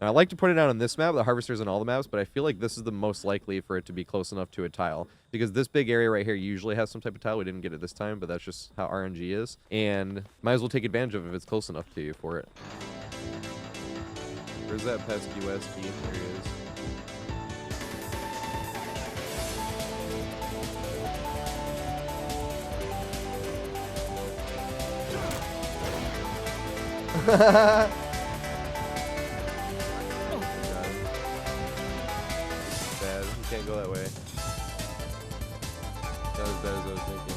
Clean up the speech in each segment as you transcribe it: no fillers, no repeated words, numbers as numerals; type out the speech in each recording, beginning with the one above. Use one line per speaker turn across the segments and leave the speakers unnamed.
Now, I like to put it out on this map, the harvester's on all the maps, but I feel like this is the most likely for it to be close enough to a tile. Because this big area right here usually has some type of tile. We didn't get it this time, but that's just how RNG is. And might as well take advantage of it if it's close enough to you for it. Where's that pesky Westy? There he is. Bad. You can't go that way. Not as bad as I was thinking.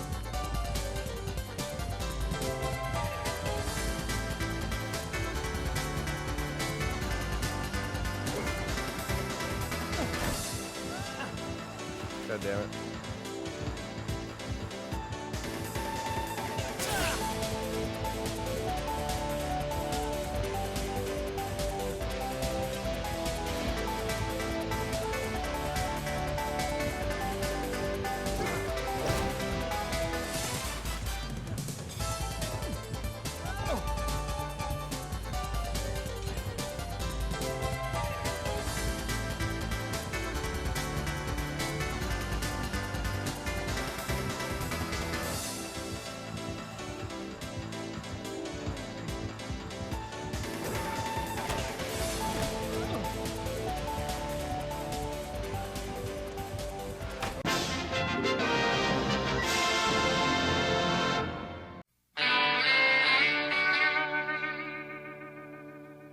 God damn it.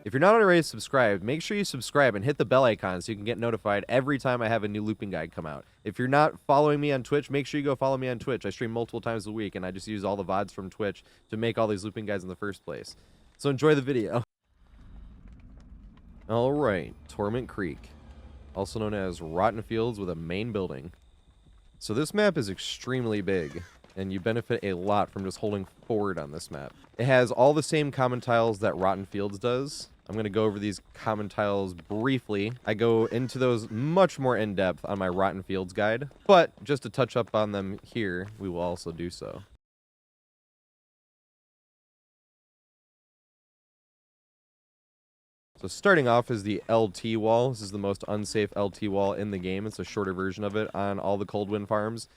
If you're not already subscribed, make sure you subscribe and hit the bell icon so you can get notified every time I have a new looping guide come out. If you're not following me on Twitch, make sure you go follow me on Twitch. I stream multiple times a week, and I just use all the VODs from Twitch to make all these looping guides in the first place. So enjoy the video. Alright, Torment Creek, also known as Rotten Fields with a main building. So this map is extremely big, and you benefit a lot from just holding forward on this map. It has all the same common tiles that Rotten Fields does. I'm going to go over these common tiles briefly. I go into those much more in depth on my Rotten Fields guide, but just to touch up on them here, we will also do so. So starting off is the LT wall. This is the most unsafe LT wall in the game. It's a shorter version of it on all the Coldwind farms.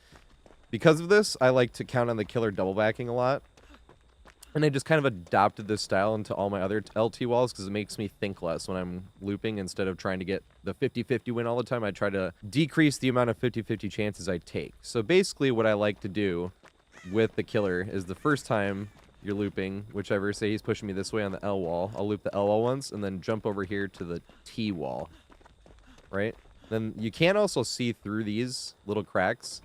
Because of this, I like to count on the killer double backing a lot. And I just kind of adopted this style into all my other LT walls because it makes me think less when I'm looping. Instead of trying to get the 50-50 win all the time, I try to decrease the amount of 50-50 chances I take. So basically what I like to do with the killer is the first time you're looping, whichever, say he's pushing me this way on the L wall, I'll loop the L wall once and then jump over here to the T wall, right? Then you can also see through these little cracks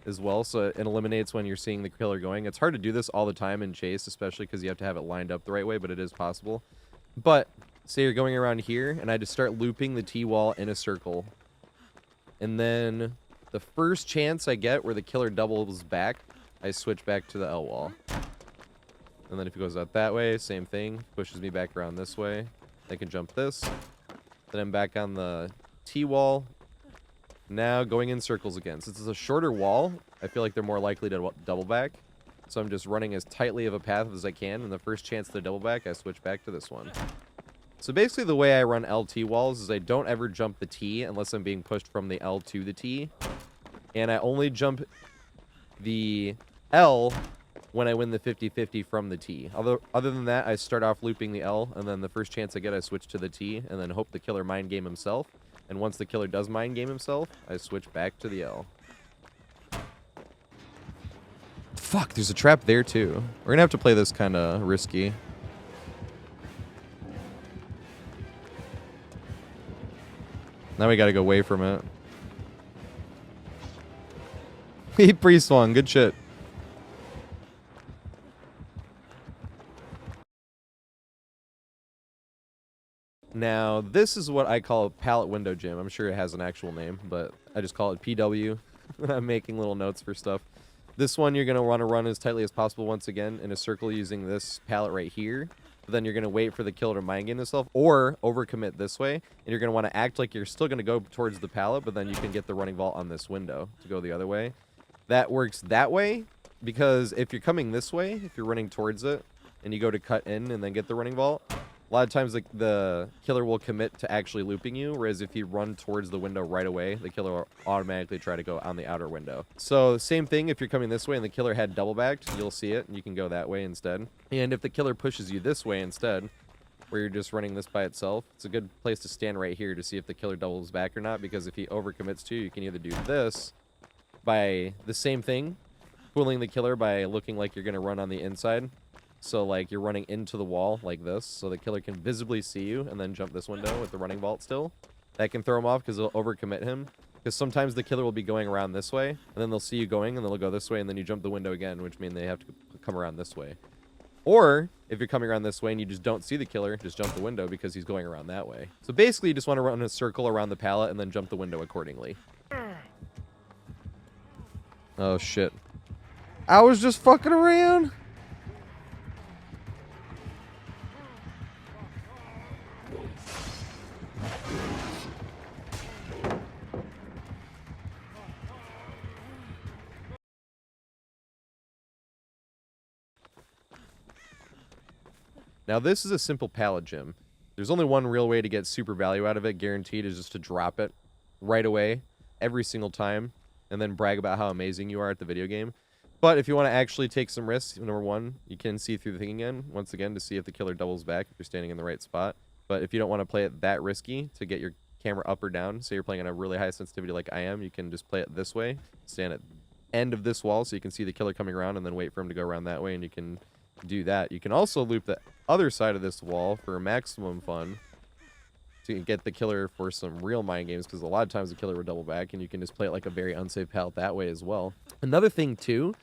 as well, so it eliminates when you're seeing the killer going. It's hard to do this all the time in Chase, especially because you have to have it lined up the right way, but it is possible. But say you're going around here, and I just start looping the T-wall in a circle. And then the first chance I get where the killer doubles back, I switch back to the L-wall. And then if he goes out that way, same thing. Pushes me back around this way. I can jump this. Then I'm back on the T-wall. Now going in circles again. Since it's a shorter wall, I feel like they're more likely to double back. So I'm just running as tightly of a path as I can, and the first chance to double back, I switch back to this one. So basically the way I run LT walls is I don't ever jump the T unless I'm being pushed from the L to the T. And I only jump the L when I win the 50-50 from the T. Other than that, I start off looping the L, and then the first chance I get, I switch to the T, and then hope the killer mind game himself. And once the killer does mind game himself, I switch back to the L. Fuck, there's a trap there too. We're gonna have to play this kind of risky. Now we gotta go away from it. He pre-swung, good shit. Now, this is what I call a pallet window gym. I'm sure it has an actual name, but I just call it PW. I'm making little notes for stuff. This one you're going to want to run as tightly as possible once again in a circle using this pallet right here. But then you're going to wait for the killer to mind game himself or overcommit this way. And you're going to want to act like you're still going to go towards the pallet, but then you can get the running vault on this window to go the other way. That works that way because if you're coming this way, if you're running towards it, and you go to cut in and then get the running vault, A lot of times the killer will commit to actually looping you, whereas if you run towards the window right away, the killer will automatically try to go on the outer window. So same thing, if you're coming this way and the killer had double backed, you'll see it and you can go that way instead. And if the killer pushes you this way instead, where you're just running this by itself, it's a good place to stand right here to see if the killer doubles back or not, because if he overcommits to you, you can either do this by the same thing, fooling the killer by looking like you're going to run on the inside. So, like, you're running into the wall like this, so the killer can visibly see you, and then jump this window with the running vault still. That can throw him off because it'll overcommit him. Because sometimes the killer will be going around this way, and then they'll see you going, and they'll go this way, and then you jump the window again, which means they have to come around this way. Or, if you're coming around this way and you just don't see the killer, just jump the window because he's going around that way. So basically, you just want to run a circle around the pallet and then jump the window accordingly. Oh, shit. I was just fucking around. Now, this is a simple pallet gym. There's only one real way to get super value out of it, guaranteed, is just to drop it right away, every single time, and then brag about how amazing you are at the video game. But if you want to actually take some risks, number one, you can see through the thing again, once again, to see if the killer doubles back, if you're standing in the right spot. But if you don't want to play it that risky to get your camera up or down, say you're playing on a really high sensitivity like I am, you can just play it this way, stand at the end of this wall so you can see the killer coming around and then wait for him to go around that way, and you can do that. You can also loop the other side of this wall for maximum fun to get the killer for some real mind games, because a lot of times the killer will double back, and you can just play it like a very unsafe pallet that way as well. Another thing too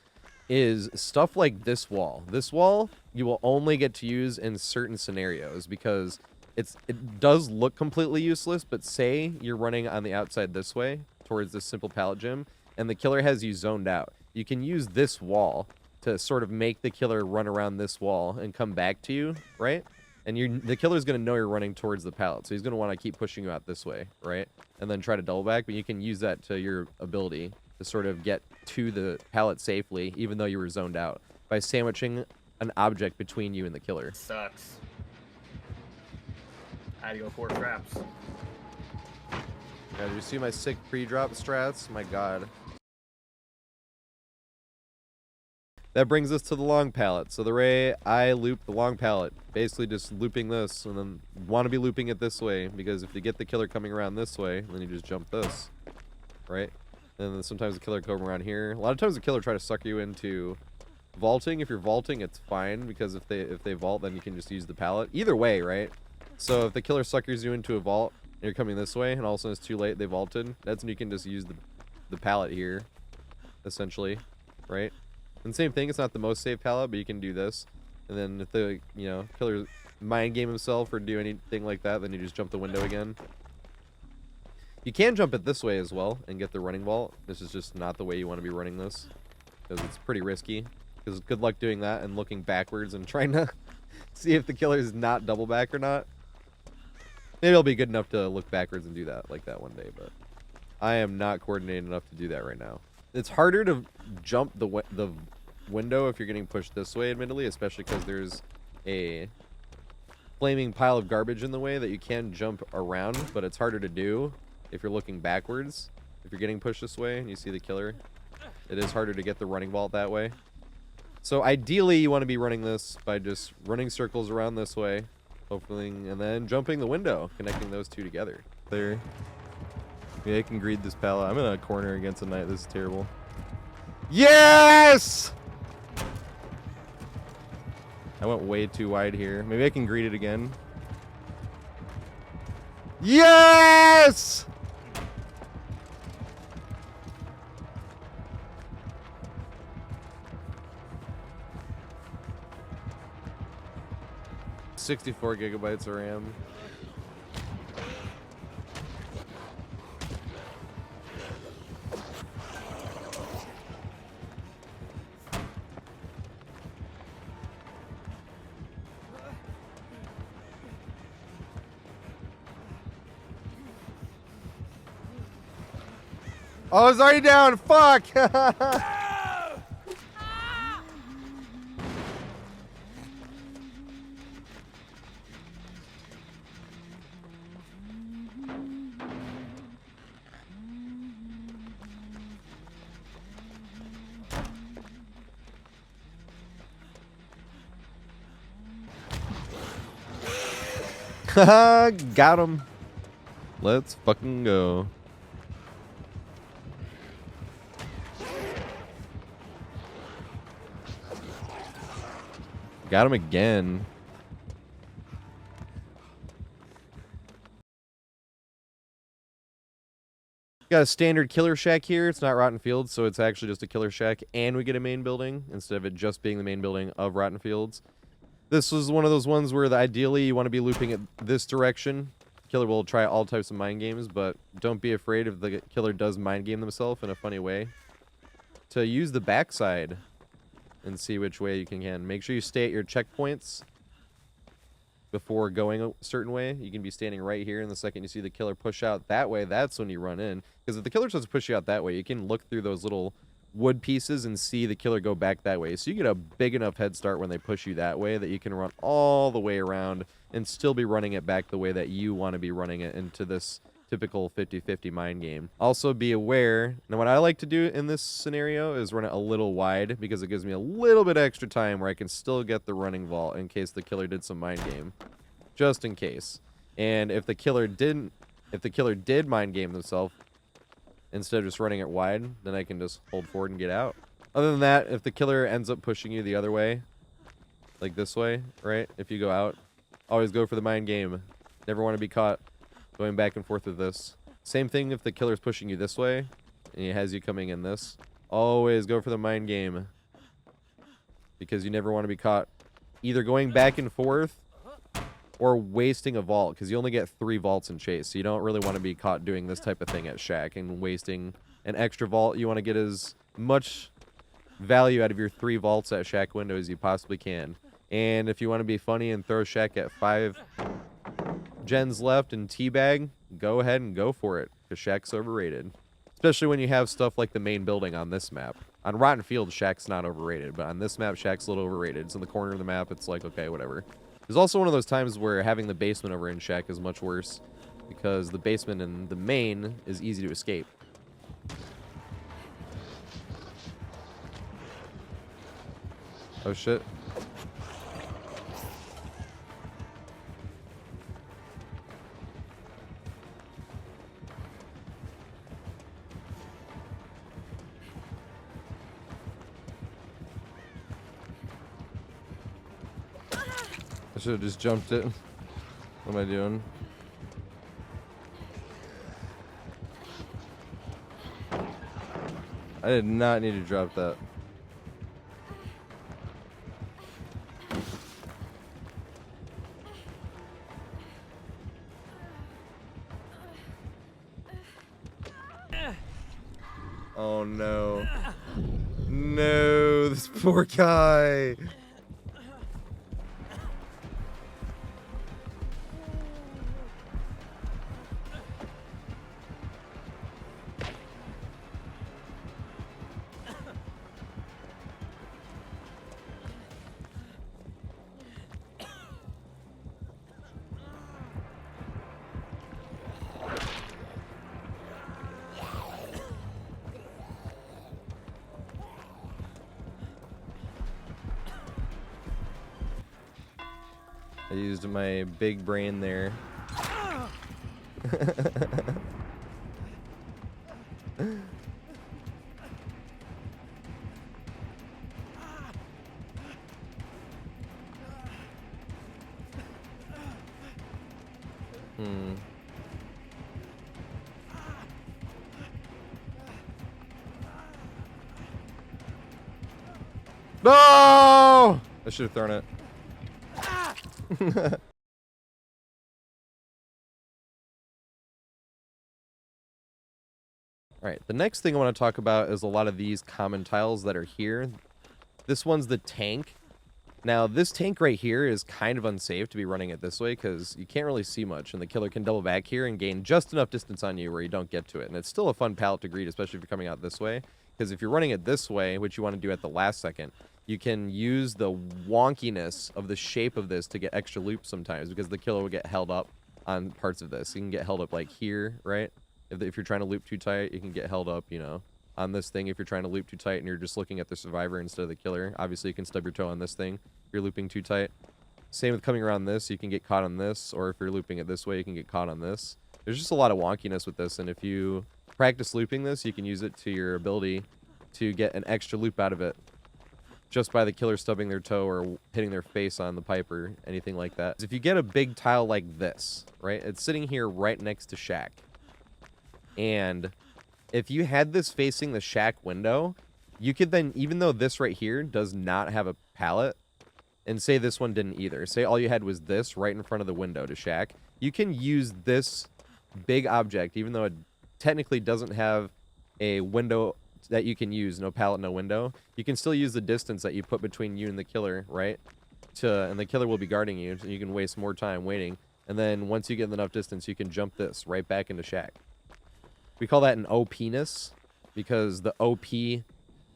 is stuff like this wall. This wall you will only get to use in certain scenarios, because it does look completely useless, but say you're running on the outside this way towards this simple pallet gym and the killer has you zoned out. You can use this wall to sort of make the killer run around this wall and come back to you, right? And the killer's going to know you're running towards the pallet, so he's going to want to keep pushing you out this way, right? And then try to double back, but you can use that to your ability to sort of get to the pallet safely, even though you were zoned out, by sandwiching an object between you and the killer.
Sucks. I had to go 4 traps.
Yeah, did you see my sick pre-drop strats? My god. That brings us to the long pallet. So the way I loop the long pallet, basically just looping this, and then want to be looping it this way, because if you get the killer coming around this way, then you just jump this, right? And then sometimes the killer come around here. A lot of times the killer try to suck you into vaulting. If you're vaulting, it's fine, because if they vault, then you can just use the pallet. Either way, right? So if the killer suckers you into a vault, and you're coming this way, and all of a sudden it's too late, they vaulted, that's when you can just use the pallet here, essentially, right? And same thing, it's not the most safe pallet, but you can do this. And then if the, killer mind game himself or do anything like that, then you just jump the window again. You can jump it this way as well and get the running vault. This is just not the way you want to be running this, because it's pretty risky. Because good luck doing that and looking backwards and trying to see if the killer is not double back or not. Maybe I'll be good enough to look backwards and do that like that one day, but I am not coordinated enough to do that right now. It's harder to jump the window if you're getting pushed this way, admittedly, especially because there's a flaming pile of garbage in the way that you can jump around, but it's harder to do if you're looking backwards. If you're getting pushed this way and you see the killer, it is harder to get the running vault that way. So ideally, you want to be running this by just running circles around this way, hopefully, and then jumping the window, connecting those two together. There. Yeah, I can greed this pallet. I'm in a corner against a knight. This is terrible. Yes! I went way too wide here. Maybe I can greed it again. Yes! $64 gigabytes of RAM. Oh, it's already down. Fuck. Haha, got him. Let's fucking go. Got him again. Got a standard killer shack here. It's not Rotten Fields, so it's actually just a killer shack, and we get a main building instead of it just being the main building of Rotten Fields. This was one of those ones where ideally you want to be looping it this direction. Killer will try all types of mind games, but don't be afraid if the killer does mind game themselves in a funny way. To use the backside and see which way you can. Make sure you stay at your checkpoints before going a certain way. You can be standing right here, and the second you see the killer push out that way, that's when you run in. Because if the killer starts to push you out that way, you can look through those little wood pieces and see the killer go back that way. So you get a big enough head start when they push you that way that you can run all the way around and still be running it back the way that you want to be running it into this typical 50-50 mind game. Also be aware, now what I like to do in this scenario is run it a little wide because it gives me a little bit extra time where I can still get the running vault in case the killer did some mind game. Just in case. And if the killer did mind game themselves, instead of just running it wide, then I can just hold forward and get out. Other than that, if the killer ends up pushing you the other way, like this way, right? If you go out, always go for the mind game. Never want to be caught going back and forth with this. Same thing if the killer's pushing you this way, and he has you coming in this. Always go for the mind game. Because you never want to be caught either going back and forth or wasting a vault, because you only get 3 vaults in Chase, so you don't really want to be caught doing this type of thing at Shack and wasting an extra vault. You want to get as much value out of your 3 vaults at Shack window as you possibly can. And if you want to be funny and throw Shack at 5 gens left and teabag, go ahead and go for it, because Shack's overrated. Especially when you have stuff like the main building on this map. On Rotten Field, Shack's not overrated, but on this map, Shack's a little overrated. It's in the corner of the map. It's like, okay, whatever. There's also one of those times where having the basement over in Shack is much worse, because the basement in the main is easy to escape. Oh shit. I should have just jumped it. What am I doing? I did not need to drop that. Oh no. No, this poor guy. I used my big brain there. No! I should have thrown it. Alright, the next thing I want to talk about is a lot of these common tiles that are here. This one's the tank. Now, this tank right here is kind of unsafe to be running it this way because you can't really see much, and the killer can double back here and gain just enough distance on you where you don't get to it. And it's still a fun pallet to greet, especially if you're coming out this way, because if you're running it this way, which you want to do at the last second, you can use the wonkiness of the shape of this to get extra loops sometimes, because the killer will get held up on parts of this. You can get held up like here, right? If you're trying to loop too tight, you can get held up, you know, on this thing. If you're trying to loop too tight and you're just looking at the survivor instead of the killer, obviously you can stub your toe on this thing if you're looping too tight. Same with coming around this. You can get caught on this, or if you're looping it this way, you can get caught on this. There's just a lot of wonkiness with this, and if you practice looping this, you can use it to your ability to get an extra loop out of it just by the killer stubbing their toe or hitting their face on the pipe or anything like that. If you get a big tile like this, right, it's sitting here right next to shack. And if you had this facing the shack window, you could then, even though this right here does not have a pallet, and say this one didn't either, say all you had was this right in front of the window to shack, you can use this big object, even though it technically doesn't have a window that you can use, no pallet, no window, you can still use the distance that you put between you and the killer, right? And the killer will be guarding you, so you can waste more time waiting. And then once you get enough distance, you can jump this right back into shack. We call that an OP-ness, because the OP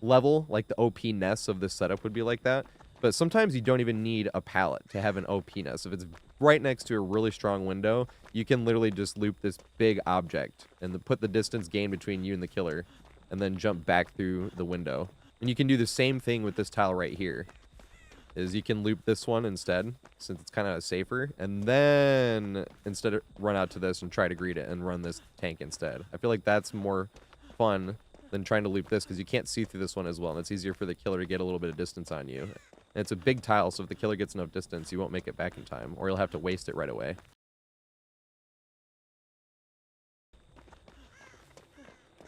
level, like the OP-ness of this setup would be like that. But sometimes you don't even need a pallet to have an OP-ness. If it's right next to a really strong window, you can literally just loop this big object and put the distance gain between you and the killer, and then jump back through the window. And you can do the same thing with this tile right here. Is you can loop this one instead, since it's kind of safer, and then instead of run out to this and try to greet it and run this tank instead. I feel like that's more fun than trying to loop this, because you can't see through this one as well, and it's easier for the killer to get a little bit of distance on you. And it's a big tile, so if the killer gets enough distance, you won't make it back in time, or you'll have to waste it right away.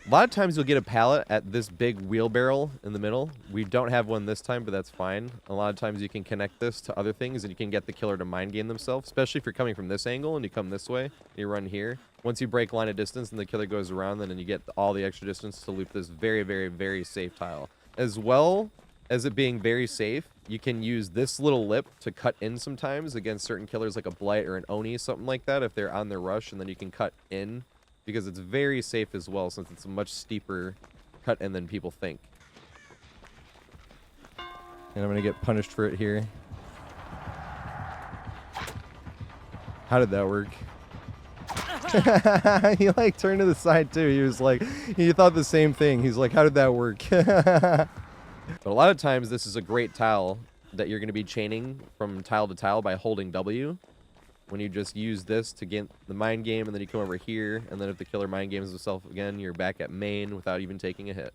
A lot of times you'll get a pallet at this big wheelbarrow in the middle. We don't have one this time, but that's fine. A lot of times you can connect this to other things, and you can get the killer to mind game themselves, especially if you're coming from this angle and you come this way, and you run here. Once you break line of distance and the killer goes around, then you get all the extra distance to loop this very, very, very safe tile. As well as it being very safe, you can use this little lip to cut in sometimes against certain killers like a Blight or an Oni, something like that, if they're on their rush, and then you can cut in, because it's very safe as well, since it's a much steeper cut in than people think. And I'm gonna get punished for it here. How did that work? He like turned to the side too. He was like, he thought the same thing. He's like, how did that work? But a lot of times this is a great tile that you're gonna be chaining from tile to tile by holding W. When you just use this to get the mind game, and then you come over here, and then if the killer mind games himself again, you're back at main without even taking a hit.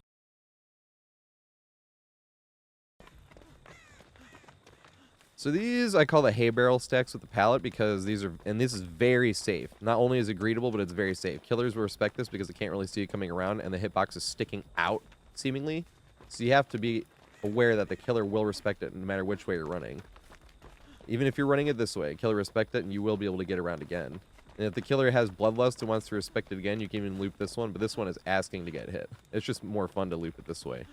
So these I call the hay barrel stacks with the pallet, because these are, and this is very safe. Not only is it greetable, but it's very safe. Killers will respect this because they can't really see you coming around, and the hitbox is sticking out, seemingly. So you have to be aware that the killer will respect it no matter which way you're running. Even if you're running it this way, killer respect it, and you will be able to get around again. And if the killer has bloodlust and wants to respect it again, you can even loop this one, but this one is asking to get hit. It's just more fun to loop it this way.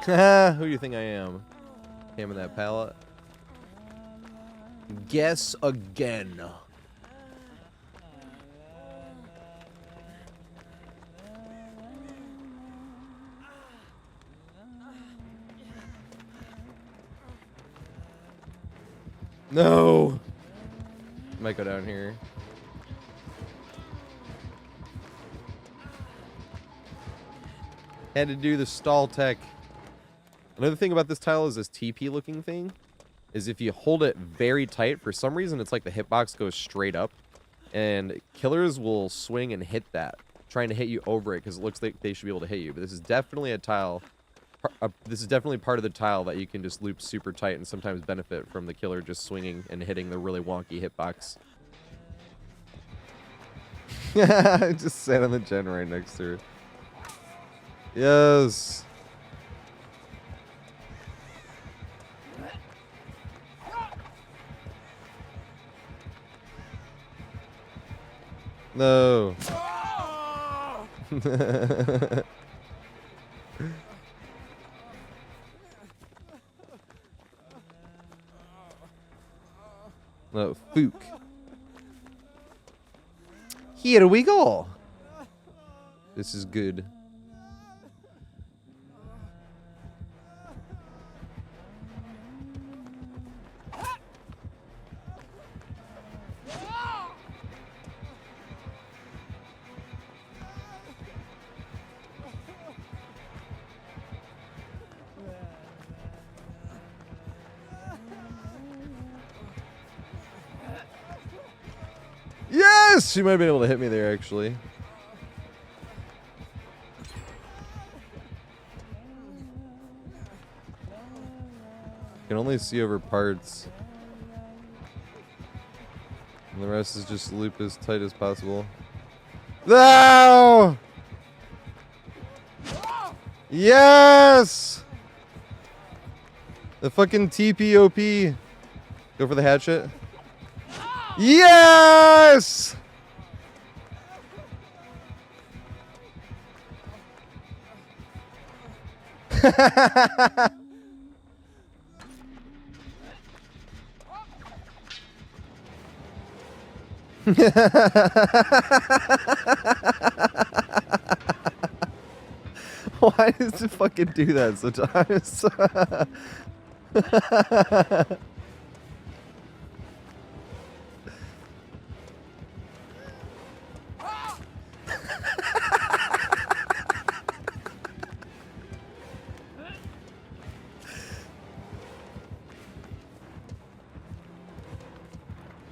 Who do you think I am? Hamming that pallet. Guess again. No! Might go down here. Had to do the stall tech. Another thing about this tile is this TP looking thing. Is if you hold it very tight, for some reason it's like the hitbox goes straight up. And killers will swing and hit that, trying to hit you over it, because it looks like they should be able to hit you. But this is definitely a tile. This is definitely part of the tile that you can just loop super tight and sometimes benefit from the killer just swinging and hitting the really wonky hitbox. Just sat on the gen right next to her. Yes. No. No, Fook. Here we go. This is good. She might have been able to hit me there, actually. Can only see over parts. And the rest is just loop as tight as possible. No! Yes! The fucking TPOP. Go for the hatchet. Yes! Why does it fucking do that sometimes?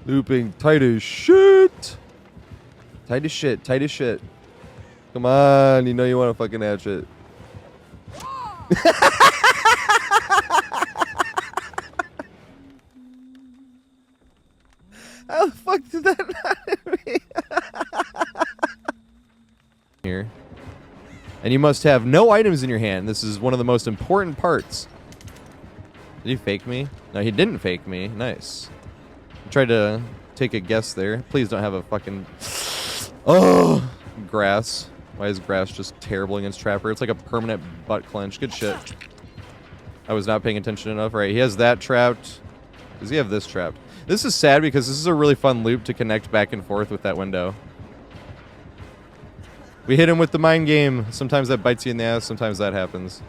Looping tight as shit. Tight as shit. Tight as shit. Come on, you know you want to fucking hatch it. How the fuck did that not hit me? Here. And you must have no items in your hand. This is one of the most important parts. Did he fake me? No, he didn't fake me. Nice. I tried to take a guess there. Please don't have a fucking... Oh! Grass. Why is grass just terrible against Trapper? It's like a permanent butt clench. Good shit. I was not paying attention enough. Right, he has that trapped. Does he have this trapped? This is sad because this is a really fun loop to connect back and forth with that window. We hit him with the mind game. Sometimes that bites you in the ass. Sometimes that happens.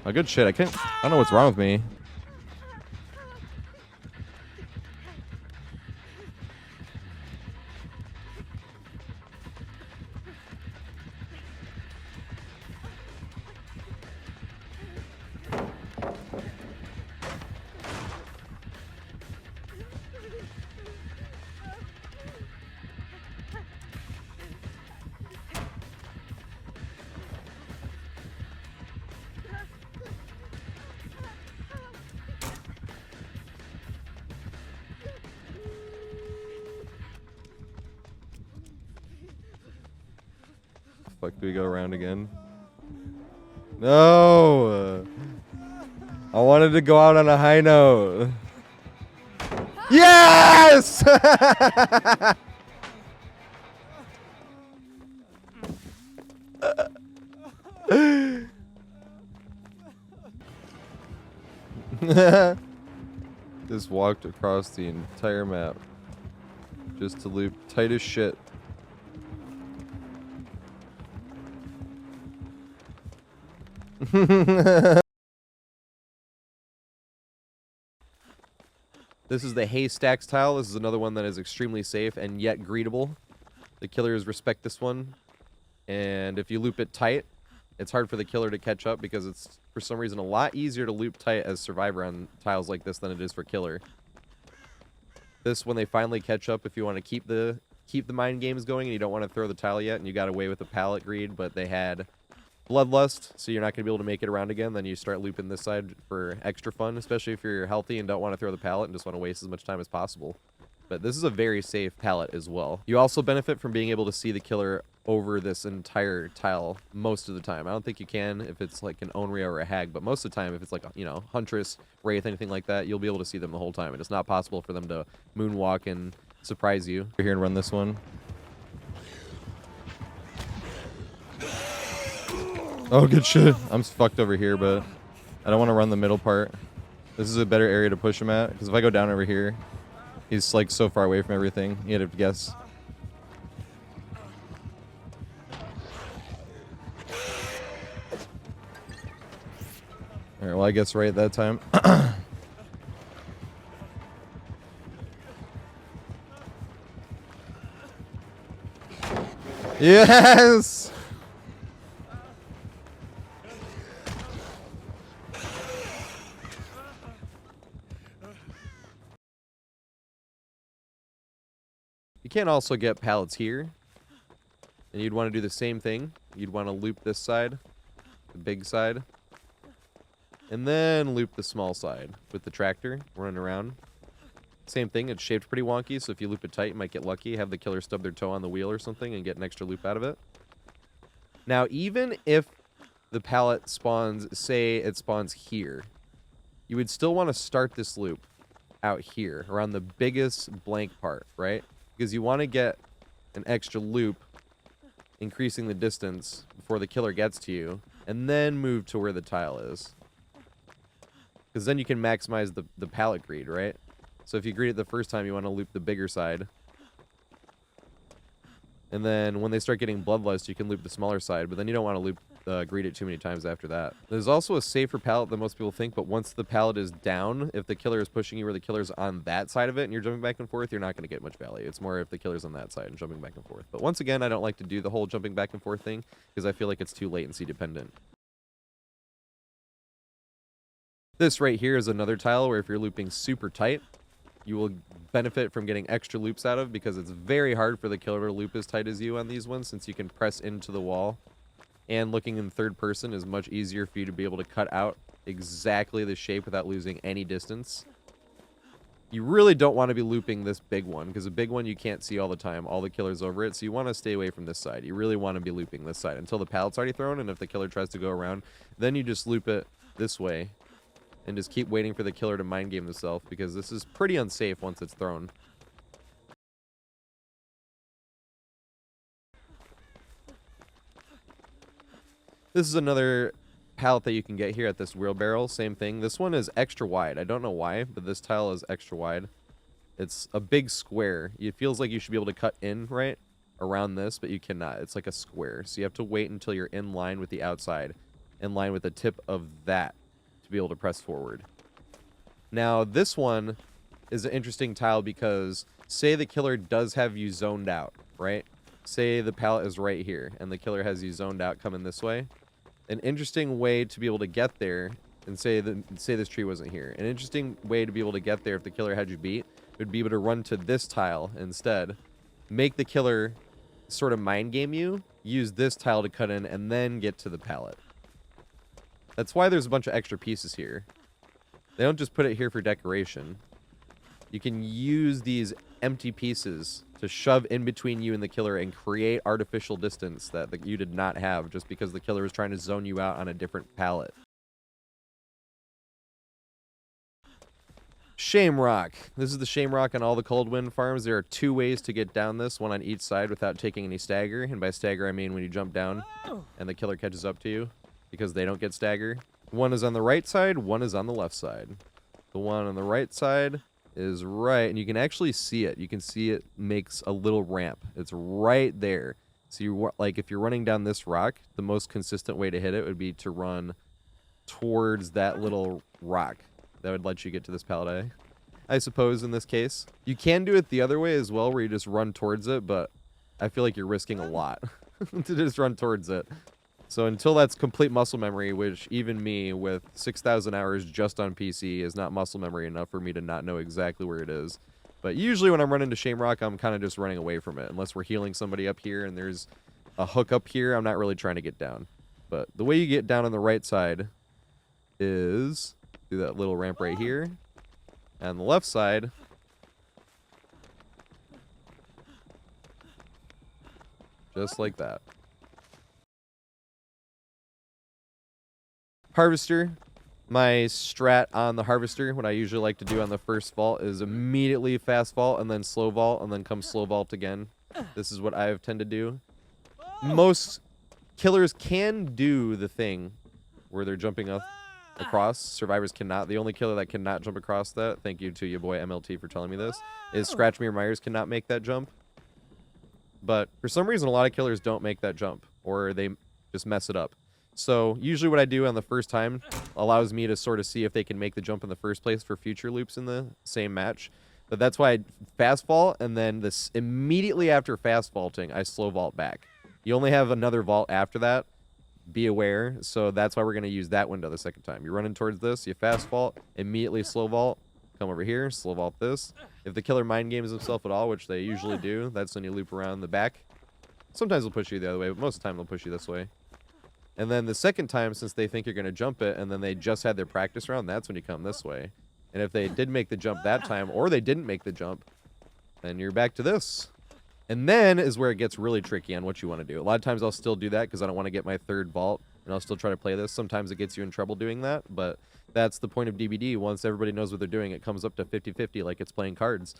Oh, good shit. I don't know what's wrong with me. Fuck, do we go around again? No! I wanted to go out on a high note. Yes! Just walked across the entire map. Just to loop tight as shit. This is the Haystacks tile. This is another one that is extremely safe and yet greetable. The killers respect this one. And if you loop it tight, it's hard for the killer to catch up because it's, for some reason, a lot easier to loop tight as Survivor on tiles like this than it is for killer. This, when they finally catch up, if you want to keep the mind games going and you don't want to throw the tile yet and you got away with the pallet greed, but they had Bloodlust, so you're not going to be able to make it around again, then you start looping this side for extra fun, especially if you're healthy and don't want to throw the pallet and just want to waste as much time as possible. But this is a very safe pallet as well. You also benefit from being able to see the killer over this entire tile most of the time. I don't think you can if it's like an Onryo or a Hag, but most of the time if it's like, you know, Huntress, Wraith, anything like that, you'll be able to see them the whole time. And it's not possible for them to moonwalk and surprise you. We're here and run this one. Oh, good shit. I'm fucked over here, but I don't want to run the middle part. This is a better area to push him at, because if I go down over here, he's like so far away from everything. You'd have to guess. Alright, well, I guess right at that time. Yes! can also get pallets here. And you'd want to do the same thing. You'd want to loop this side, the big side. And then loop the small side with the tractor running around. Same thing, it's shaped pretty wonky, so if you loop it tight, you might get lucky, have the killer stub their toe on the wheel or something and get an extra loop out of it. Now, even if the pallet spawns, say it spawns here, you would still want to start this loop out here, around the biggest blank part, right? Because you want to get an extra loop, increasing the distance before the killer gets to you, and then move to where the tile is. Because then you can maximize the pallet greed, right? So if you greed it the first time, you want to loop the bigger side. And then when they start getting bloodlust, you can loop the smaller side, but then you don't want to loop greed it too many times after that. There's also a safer pallet than most people think, but once the pallet is down, if the killer is pushing you or the killer's on that side of it and you're jumping back and forth, you're not going to get much value. It's more if the killer's on that side and jumping back and forth. But once again, I don't like to do the whole jumping back and forth thing because I feel like it's too latency dependent. This right here is another tile where if you're looping super tight, you will benefit from getting extra loops out of, because it's very hard for the killer to loop as tight as you on these ones, since you can press into the wall. And looking in third person is much easier for you to be able to cut out exactly the shape without losing any distance. You really don't want to be looping this big one, because a big one you can't see all the time. All the killer's over it, so you want to stay away from this side. You really want to be looping this side until the pallet's already thrown, and if the killer tries to go around, then you just loop it this way. And just keep waiting for the killer to mind game himself, because this is pretty unsafe once it's thrown. This is another pallet that you can get here at this wheelbarrow. Same thing. This one is extra wide. I don't know why, but this tile is extra wide. It's a big square. It feels like you should be able to cut in, right, around this, but you cannot. It's like a square. So you have to wait until you're in line with the outside, in line with the tip of that, to be able to press forward. Now, this one is an interesting tile because say the killer does have you zoned out, right? Say the pallet is right here and the killer has you zoned out coming this way. An interesting way to be able to get there, and say this tree wasn't here. An interesting way to be able to get there if the killer had you beat would be able to run to this tile instead, make the killer sort of mind game you, use this tile to cut in, and then get to the pallet. That's why there's a bunch of extra pieces here. They don't just put it here for decoration. You can use these empty pieces to shove in between you and the killer and create artificial distance that you did not have just because the killer is trying to zone you out on a different pallet. Shamrock. This is the Shamrock on all the Coldwind farms. There are two ways to get down this, one on each side without taking any stagger. And by stagger, I mean when you jump down and the killer catches up to you, because they don't get stagger. One is on the right side, one is on the left side. The one on the right side is right, and you can actually see it. You can see it makes a little ramp. It's right there. So you like if you're running down this rock, the most consistent way to hit it would be to run towards that little rock. That would let you get to this pallet, I suppose, in this case. You can do it the other way as well, where you just run towards it, but I feel like you're risking a lot to just run towards it. So until that's complete muscle memory, which even me with 6,000 hours just on PC is not muscle memory enough for me to not know exactly where it is. But usually when I'm running to Shamrock, I'm kind of just running away from it. Unless we're healing somebody up here and there's a hook up here, I'm not really trying to get down. But the way you get down on the right side is through that little ramp right here. And on the left side, just like that. Harvester. My strat on the Harvester, what I usually like to do on the first vault, is immediately fast vault and then slow vault and then come slow vault again. This is what I tend to do. Most killers can do the thing where they're jumping up across. Survivors cannot. The only killer that cannot jump across that, thank you to your boy MLT for telling me this, is Scratch Me or Myers cannot make that jump. But for some reason, a lot of killers don't make that jump, or they just mess it up. So usually what I do on the first time allows me to sort of see if they can make the jump in the first place for future loops in the same match. But that's why I fast vault, and then this immediately after fast vaulting, I slow vault back. You only have another vault after that. Be aware. So that's why we're going to use that window the second time. You're running towards this, you fast vault, immediately slow vault, Come over here, slow vault this. If the killer mind games himself at all, which they usually do, that's when you loop around the back. Sometimes they'll push you the other way, but most of the time they'll push you this way. And then the second time, since they think you're going to jump it, and then they just had their practice round, that's when you come this way. And if they did make the jump that time, or they didn't make the jump, then you're back to this. And then is where it gets really tricky on what you want to do. A lot of times I'll still do that because I don't want to get my third vault, and I'll still try to play this. Sometimes it gets you in trouble doing that, but that's the point of DBD. Once everybody knows what they're doing, it comes up to 50-50 like it's playing cards.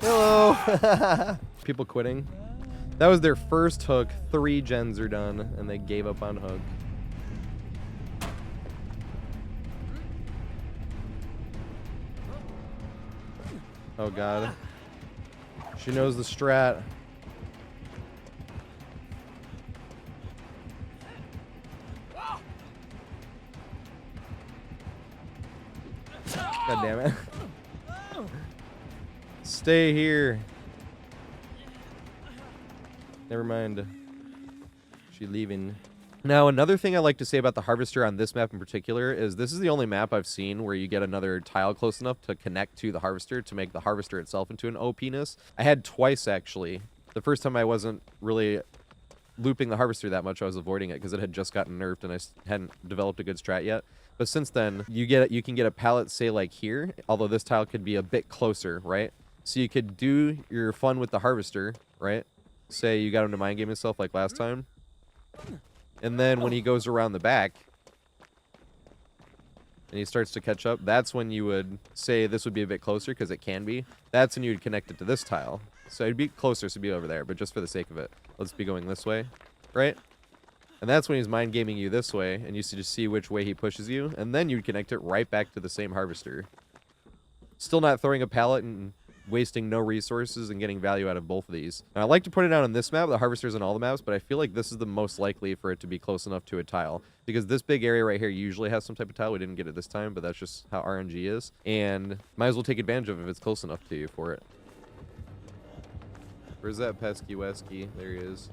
Hello. People quitting. That was their first hook. 3 gens are done, and they gave up on hook. Oh god. She knows the strat. God damn it. Stay here. Never mind. She leaving. Now, another thing I like to say about the harvester on this map in particular is this is the only map I've seen where you get another tile close enough to connect to the harvester to make the harvester itself into an OP-ness. I had twice, actually. The first time I wasn't really looping the harvester that much, I was avoiding it because it had just gotten nerfed and I hadn't developed a good strat yet. But since then, you can get a pallet, say, like here, although this tile could be a bit closer, right? So you could do your fun with the harvester, right? Say you got him to mind game himself like last time. And then when he goes around the back and he starts to catch up, that's when you would say this would be a bit closer because it can be. That's when you would connect it to this tile. So it'd be closer, so it'd be over there, but just for the sake of it, let's be going this way, right? And that's when he's mind gaming you this way, and you just see which way he pushes you, and then you'd connect it right back to the same harvester. Still not throwing a pallet and wasting no resources and getting value out of both of these. And I like to put it out on this map, the harvester's on all the maps, but I feel like this is the most likely for it to be close enough to a tile. Because this big area right here usually has some type of tile. We didn't get it this time, but that's just how RNG is. And might as well take advantage of it if it's close enough to you for it. Where's that pesky wesky? There he is.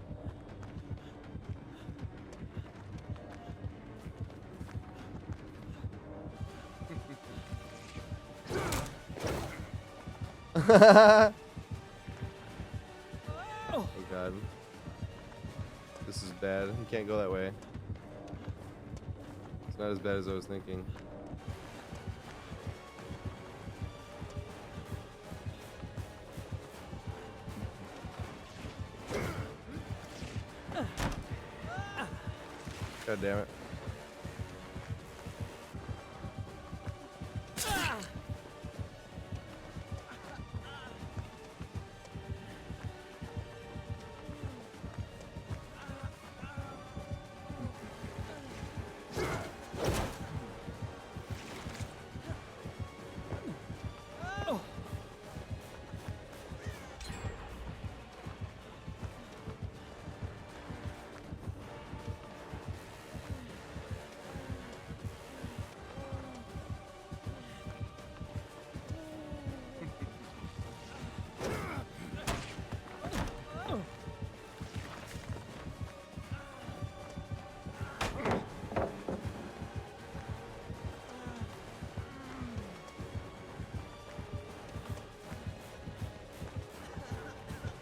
Oh god. This is bad. You can't go that way. It's not as bad as I was thinking. God damn it.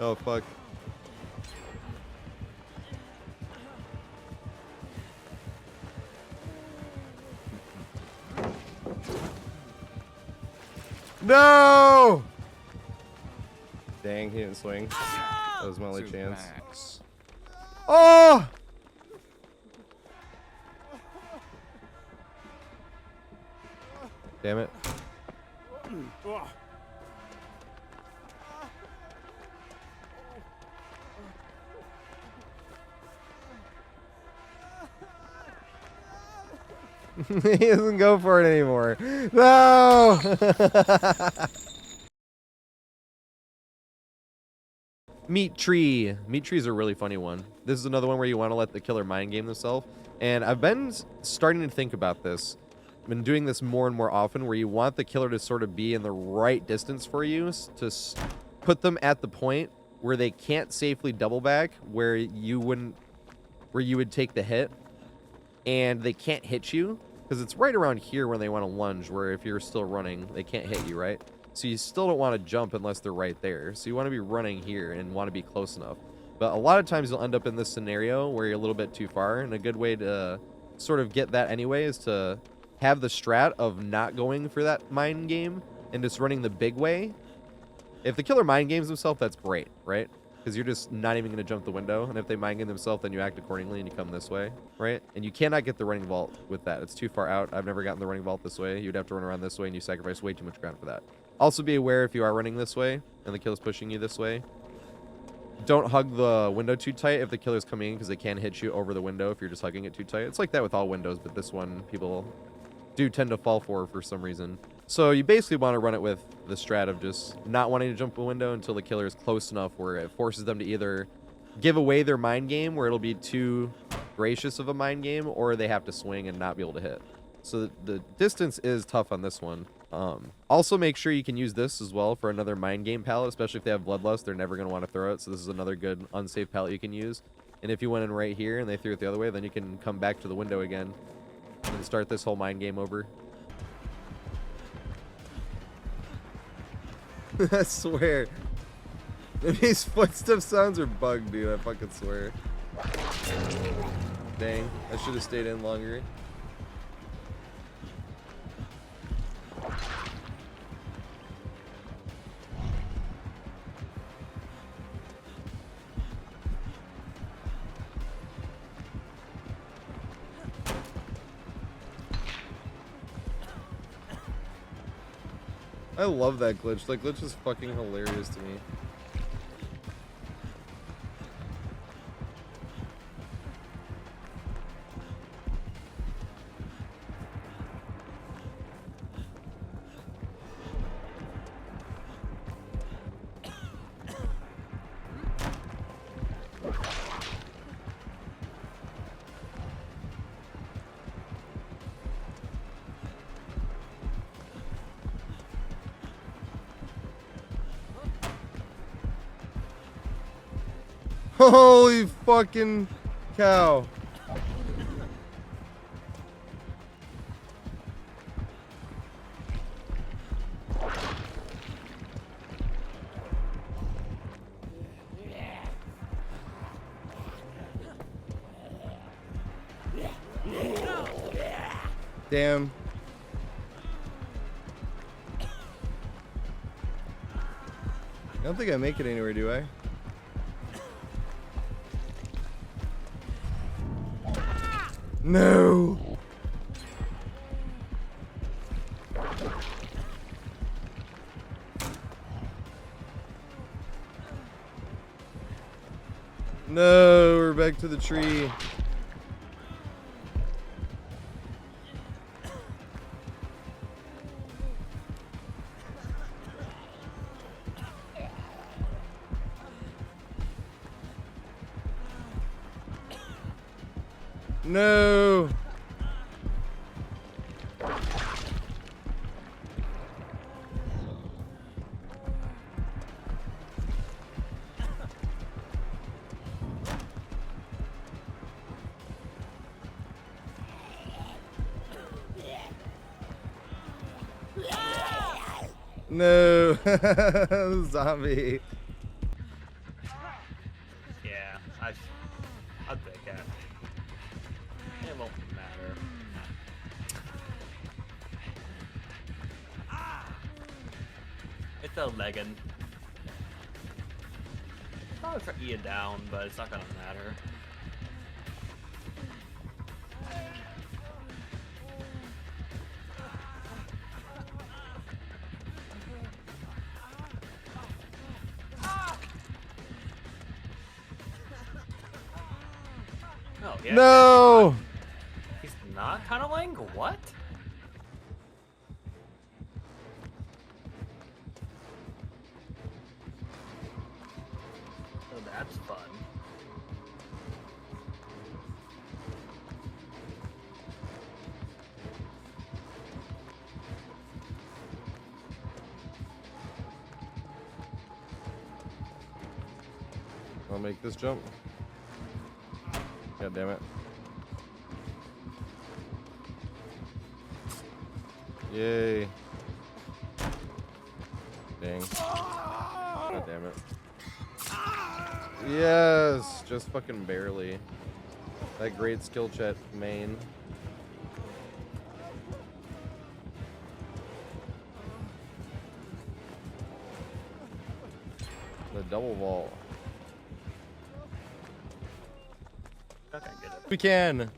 Oh, fuck. No!
Dang, he didn't swing. That was my only chance.
Max.
Oh! Damn it. He doesn't go for it anymore. No! Meat tree. Meat tree is a really funny one. This is another one where you want to let the killer mind game themselves. And I've been starting to think about this. I've been doing this more and more often, where you want the killer to sort of be in the right distance for you to put them at the point where they can't safely double back, where you would take the hit, and they can't hit you, because it's right around here when they want to lunge, where if you're still running, they can't hit you, right? So you still don't want to jump unless they're right there. So you want to be running here and want to be close enough. But a lot of times you'll end up in this scenario where you're a little bit too far, and a good way to sort of get that anyway is to have the strat of not going for that mind game and just running the big way. If the killer mind games himself, that's great, right? Because you're just not even going to jump the window, and if they mind game themselves, then you act accordingly and you come this way, right? And you cannot get the running vault with that. It's too far out. I've never gotten the running vault this way. You'd have to run around this way, and you sacrifice way too much ground for that. Also be aware if you are running this way and the killer's pushing you this way, don't hug the window too tight if the killer's coming in, because they can hit you over the window if you're just hugging it too tight. It's like that with all windows, but this one people do tend to fall for some reason. So you basically want to run it with the strat of just not wanting to jump a window until the killer is close enough where it forces them to either give away their mind game, where it'll be too gracious of a mind game, or they have to swing and not be able to hit. So the distance is tough on this one. Also make sure you can use this as well for another mind game pallet, especially if they have bloodlust. They're never going to want to throw it, so this is another good unsafe pallet you can use. And if you went in right here and they threw it the other way, then you can come back to the window again and start this whole mind game over. I swear. These footstep sounds are bugged, dude. I fucking swear. Dang, I should have stayed in longer. I love that glitch. That glitch is fucking hilarious to me. Holy fucking cow. Damn. I don't think I make it anywhere, do I? No. No, we're back to the tree. No. No. Zombie.
Yeah, I'll take it. It won't matter. It's a legging. probably try E it down, but it's not gonna matter. Oh, yeah.
No!
He's not tunneling? What? Oh, that's fun.
I'll make this jump. God damn it. Yay. Dang. God damn it. Yes! Just fucking barely. That great skill chat main. The double vault.
Okay, get it.
We can!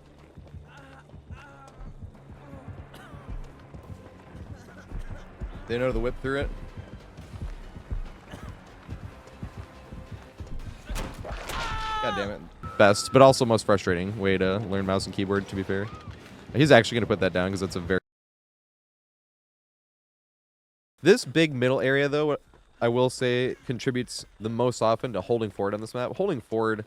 They know the whip through it? God damn it.
Best, but also most frustrating way to learn mouse and keyboard, to be fair. He's actually going to put that down because that's a very... This big middle area, though, I will say, contributes the most often to holding forward on this map. Holding forward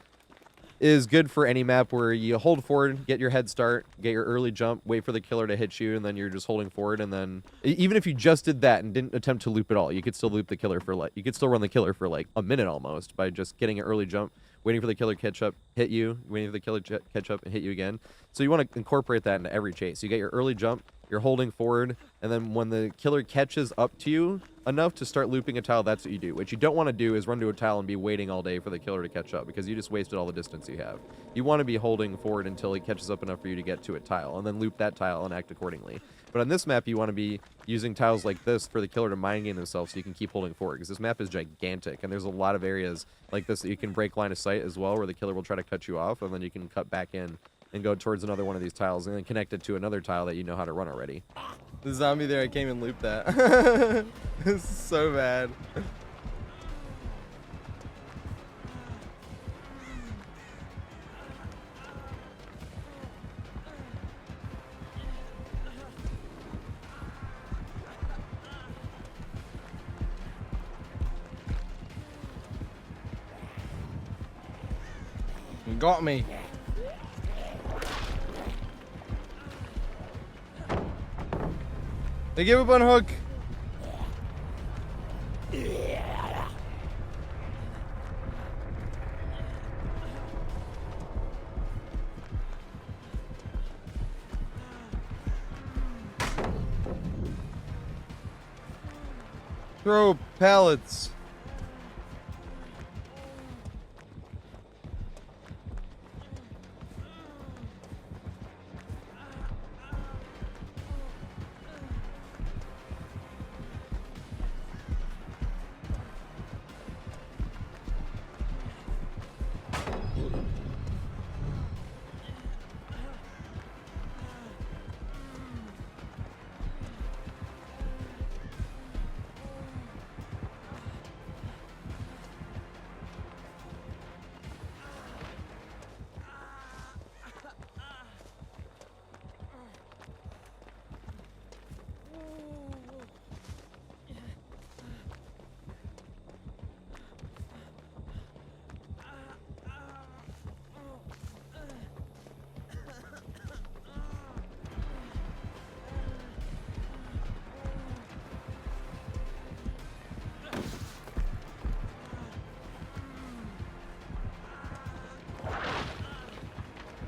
is good for any map where you hold forward, get your head start, get your early jump, wait for the killer to hit you, and then you're just holding forward. And then even if you just did that and didn't attempt to loop at all, you could still loop the killer for like, you could still run the killer for like a minute almost by just getting an early jump, waiting for the killer to catch up, hit you, waiting for the killer to catch up and hit you again. So you want to incorporate that into every chase. You get your early jump, you're holding forward, and then when the killer catches up to you enough to start looping a tile, that's what you do. What you don't want to do is run to a tile and be waiting all day for the killer to catch up, because you just wasted all the distance you have. You want to be holding forward until he catches up enough for you to get to a tile, and then loop that tile and act accordingly. But on this map, you want to be using tiles like this for the killer to mind game themselves so you can keep holding forward, because this map is gigantic, and there's a lot of areas like this that you can break line of sight as well, where the killer will try to cut you off, and then you can cut back in and go towards another one of these tiles, and then connect it to another tile that you know how to run already.
The zombie there, I can't even loop that. This is so bad. You got me. They give up on hook. Throw pallets.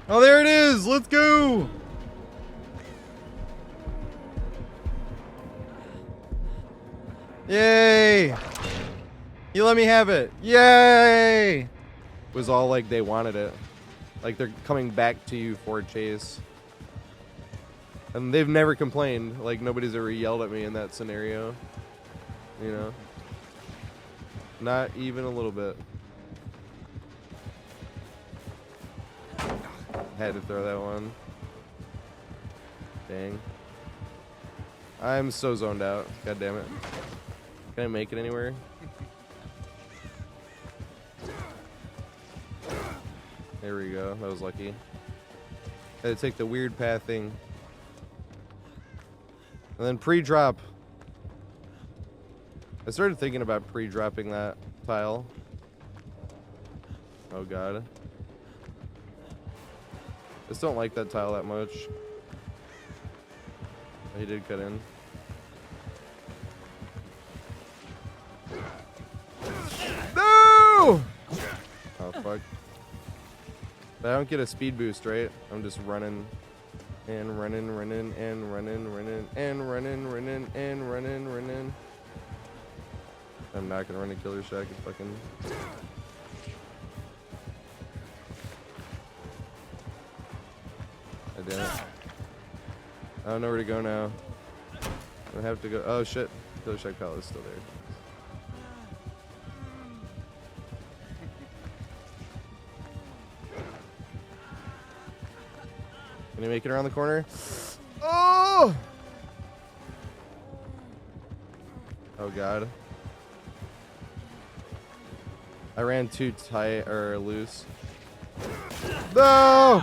Oh, there it is! Let's go! Yay! You let me have it. Yay!
It was all like they wanted it. Like they're coming back to you for a chase. And they've never complained. Like nobody's ever yelled at me in that scenario. You know? Not even a little bit. Had to throw that one. Dang. I'm so zoned out. God damn it. Can I make it anywhere? There we go. That was lucky. Had to take the weird path thing. And then pre-drop. I started thinking about pre-dropping that tile. Oh god. I just don't like that tile that much. He did cut in. No! Oh fuck. But I don't get a speed boost, right? I'm just running and running and running and running and running. I'm not gonna run a killer shack and fucking. Oh, damn it. I don't know where to go now. I have to go. Oh shit. Killer shack pallet is still there. Can you make it around the corner? Oh! Oh god. I ran too tight or loose. No!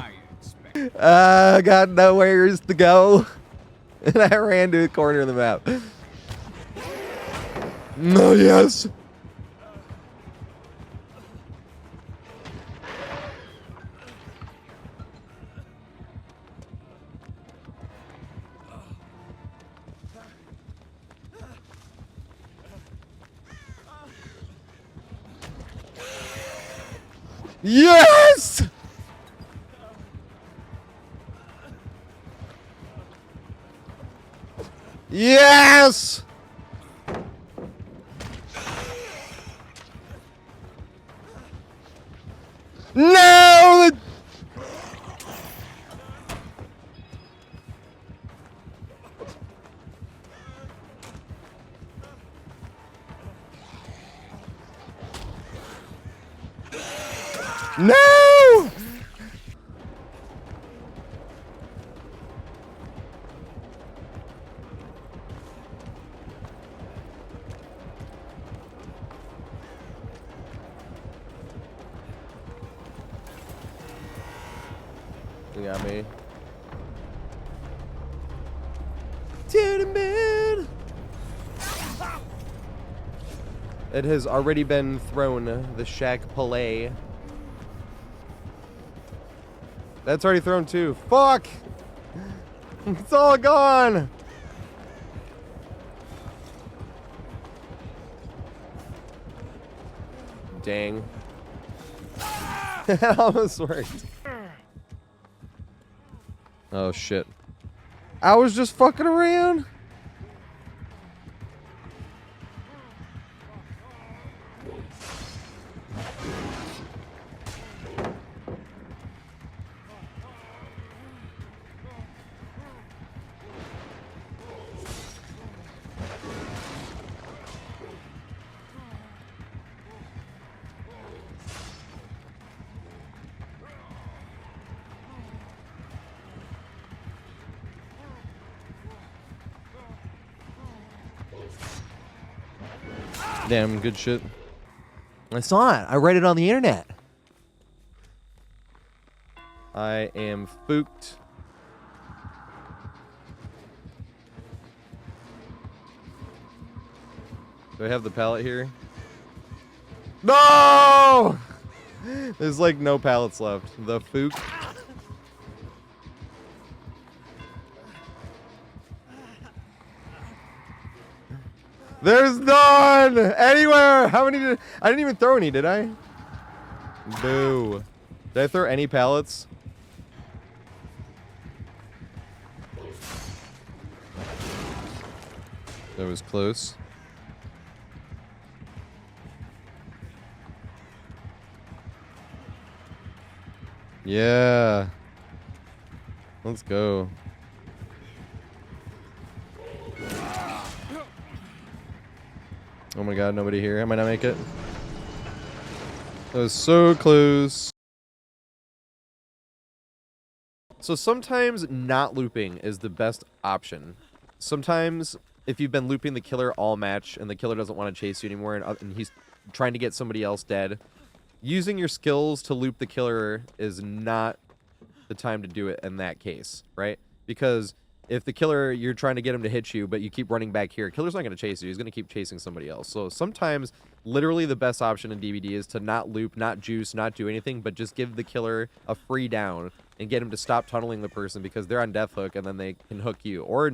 I got nowhere to go. And I ran to the corner of the map. No, yes. Yes! Yes! No! No! You got me. To the moon. It has already been thrown. The shack pallet. That's already thrown too. Fuck! It's all gone! Dang. That almost worked. Oh shit. I was just fucking around. Damn, good shit. I saw it. I read it on the internet. I am spooked. Do I have the pallet here? No! There's like no pallets left. The fook. There's none anywhere. How many did I didn't even throw any, did I? Boo. Did I throw any pallets? That was close. Yeah. Let's go. Oh my god, nobody here. I might not make it. That was so close. So sometimes not looping is the best option. Sometimes if you've been looping the killer all match and the killer doesn't want to chase you anymore and he's trying to get somebody else dead, using your skills to loop the killer is not the time to do it in that case, right? Because if the killer, you're trying to get him to hit you, but you keep running back here, killer's not going to chase you. He's going to keep chasing somebody else. So sometimes, literally the best option in DBD is to not loop, not juice, not do anything, but just give the killer a free down and get him to stop tunneling the person because they're on death hook and then they can hook you. Or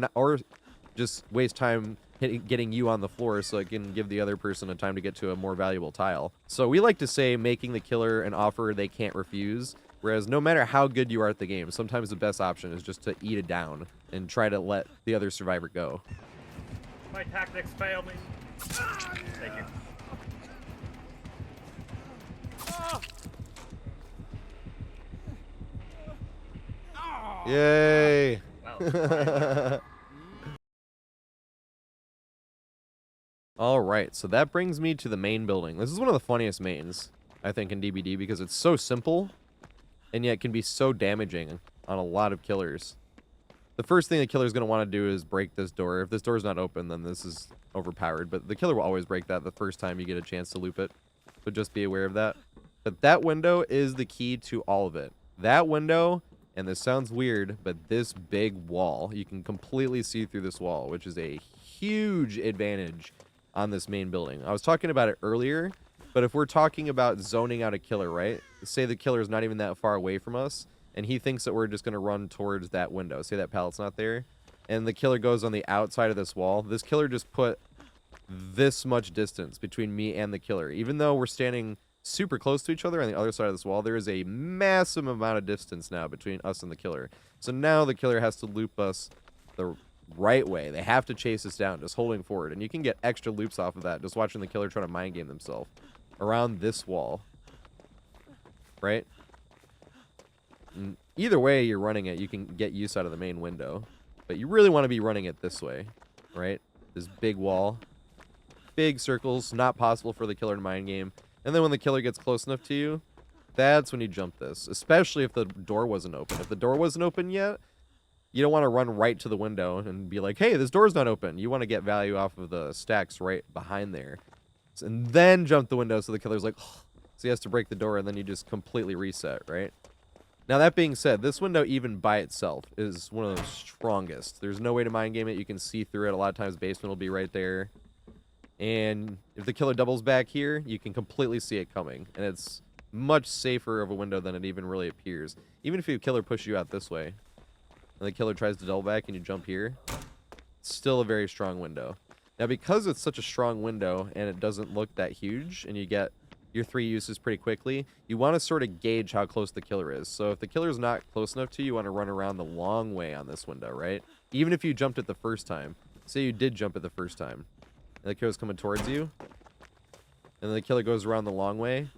just waste time getting you on the floor so it can give the other person a time to get to a more valuable tile. So we like to say making the killer an offer they can't refuse. Whereas no matter how good you are at the game, sometimes the best option is just to eat it down and try to let the other survivor go.
My tactics failed me. Thank you.
Yay!
Wow.
All right, so that brings me to the main building. This is one of the funniest mains, I think, in DBD because it's so simple and yet can be so damaging on a lot of killers. The first thing the killer's going to want to do is break this door. If this door's not open, then this is overpowered, but the killer will always break that the first time you get a chance to loop it. So just be aware of that. But that window is the key to all of it. That window, and this sounds weird, but this big wall, you can completely see through this wall, which is a huge advantage on this main building. I was talking about it earlier, but if we're talking about zoning out a killer, right? Say the killer is not even that far away from us, and he thinks that we're just going to run towards that window. Say that pallet's not there, and the killer goes on the outside of this wall. This killer just put this much distance between me and the killer. Even though we're standing super close to each other on the other side of this wall, there is a massive amount of distance now between us and the killer. So now the killer has to loop us the right way. They have to chase us down, just holding forward. And you can get extra loops off of that, just watching the killer try to mind game themselves around this wall. Right? And either way you're running it, you can get use out of the main window. But you really want to be running it this way. Right? This big wall. Big circles, not possible for the killer to mind game. And then when the killer gets close enough to you, that's when you jump this. Especially if the door wasn't open. If the door wasn't open yet, you don't want to run right to the window and be like, hey, this door's not open. You want to get value off of the stacks right behind there. And then jump the window so the killer's like, oh. So he has to break the door and then you just completely reset, right? Now, that being said, this window even by itself is one of the strongest. There's no way to mind game it. You can see through it. A lot of times basement will be right there. And if the killer doubles back here, you can completely see it coming. And it's much safer of a window than it even really appears. Even if your killer pushes you out this way, and the killer tries to double back and you jump here, it's still a very strong window. Now, because it's such a strong window and it doesn't look that huge, and you get your 3 uses pretty quickly, you want to sort of gauge how close the killer is. So if the killer's not close enough to you, you want to run around the long way on this window, right? Even if you jumped it the first time. Say you did jump it the first time. And the killer's coming towards you. And then the killer goes around the long way.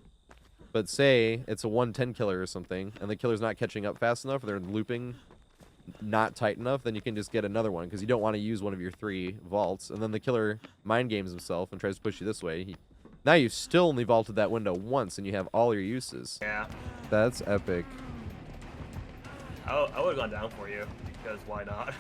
But say it's a 110 killer or something, and the killer's not catching up fast enough, or they're looping not tight enough, then you can just get another one, because you don't want to use one of your 3 vaults. And then the killer mind games himself and tries to push you this way. Now you've still only vaulted that window once, and you have all your uses.
Yeah.
That's epic.
I would have gone down for you, because why not?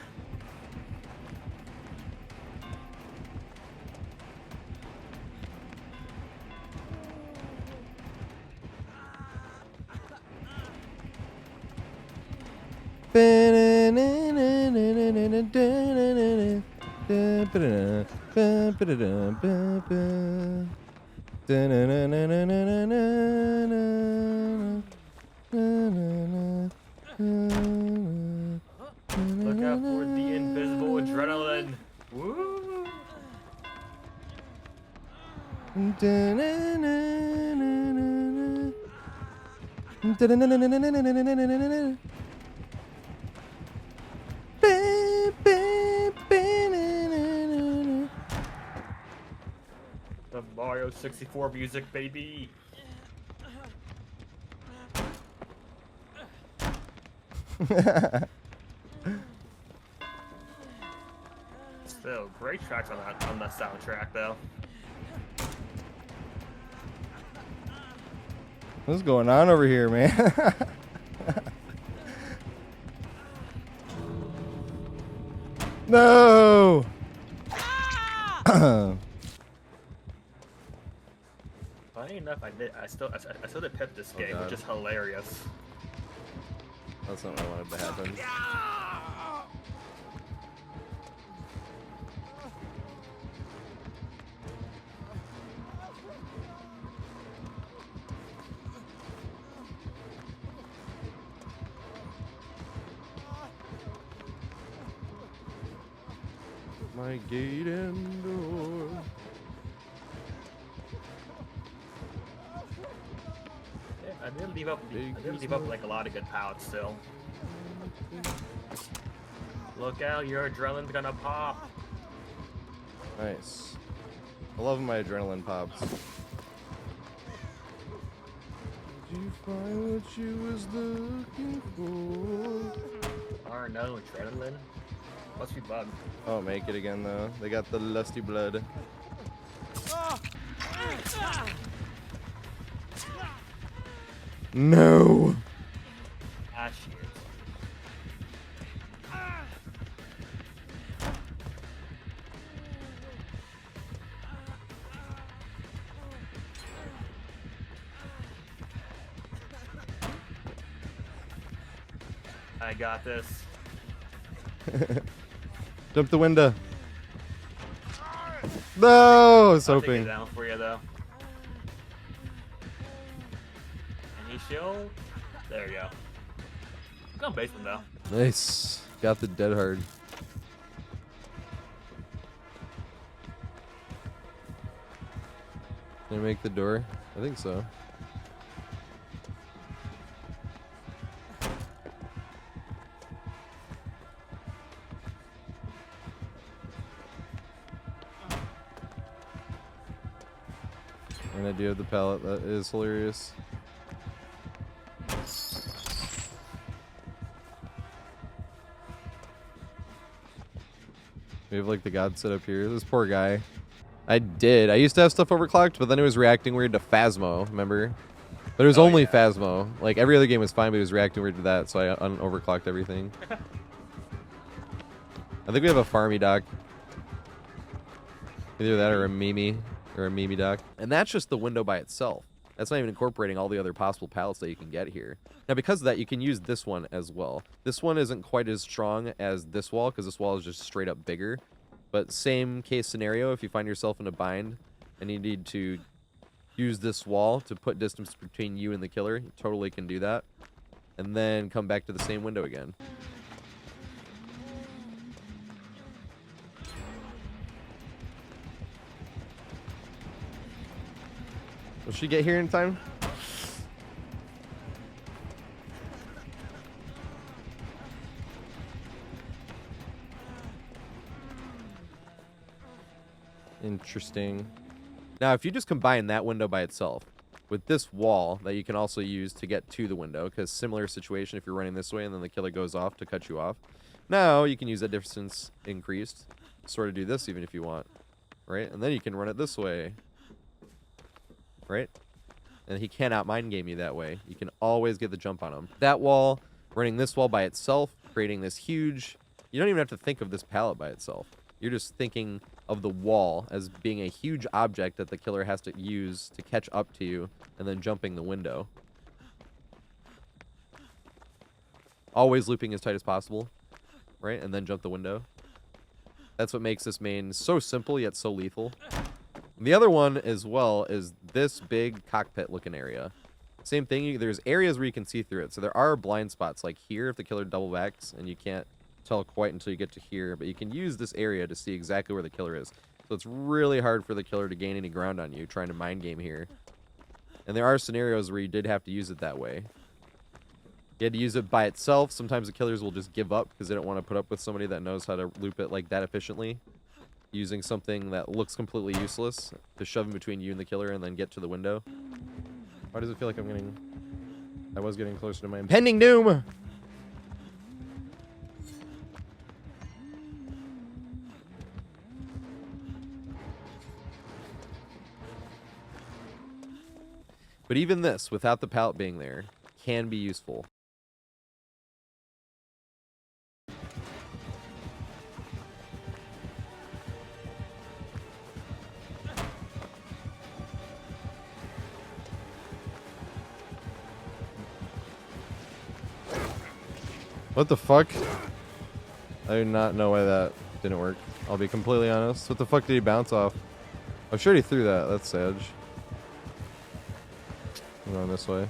Look out for the invisible adrenaline. Woo! The Mario 64 music, baby. Still, great tracks on that soundtrack, though.
What's going on over here, man?
No!
Funny enough, I still did pip this game,
God.
which is hilarious.
That's not what I wanted to happen. My gate and door.
Yeah, I did leave up like a lot of good pallets still. Look out, your adrenaline's gonna pop.
Nice. I love my adrenaline pops. Did you find what you was looking for?
Or no, adrenaline? Must be bugged.
Oh, make it again though. They got the lusty blood. No.
Ah, shit. I got this.
Jump the window. No, I was
I'll take it
hoping.
down for you though. Any shield? There you go. Go on basement though.
Nice. Got the dead hard. Can I make the door? I think so. And I do have the pallet. That is hilarious. We have like the god set up here. This poor guy. I used to have stuff overclocked, but then it was reacting weird to Phasmo, remember? But it was only Phasmo. Like every other game was fine, but it was reacting weird to that, so I overclocked everything. I think we have a farmy dock. Either that or a Mimi. Or a Mimi dock. And that's just the window by itself. That's not even incorporating all the other possible pallets that you can get here. Now, because of that, you can use this one as well. This one isn't quite as strong as this wall, because this wall is just straight up bigger. But same case scenario, if you find yourself in a bind and you need to use this wall to put distance between you and the killer, you totally can do that. And then come back to the same window again. Will she get here in time? Interesting. Now, if you just combine that window by itself with this wall that you can also use to get to the window, because similar situation if you're running this way and then the killer goes off to cut you off. Now, you can use that distance increased, sort of do this even if you want, right? And then you can run it this way, right? And he cannot mind game you that way. You can always get the jump on him. That wall, running this wall by itself, creating this huge... You don't even have to think of this pallet by itself. You're just thinking of the wall as being a huge object that the killer has to use to catch up to you, and then jumping the window. Always looping as tight as possible, right? And then jump the window. That's what makes this main so simple yet so lethal. The other one as well is this big cockpit looking area. Same thing, there's areas where you can see through it. So there are blind spots like here if the killer double backs and you can't tell quite until you get to here, but you can use this area to see exactly where the killer is. So it's really hard for the killer to gain any ground on you trying to mind game here. And there are scenarios where you did have to use it that way. You had to use it by itself. Sometimes the killers will just give up because they don't want to put up with somebody that knows how to loop it like that efficiently. Using something that looks completely useless to shove in between you and the killer and then get to the window. Why does it feel like I was getting closer to my impending doom? But even this, without the pallet being there, can be useful. What the fuck? I do not know why that didn't work. I'll be completely honest. What the fuck did he bounce off? I'm sure he threw that. That's Sage. I'm going this way.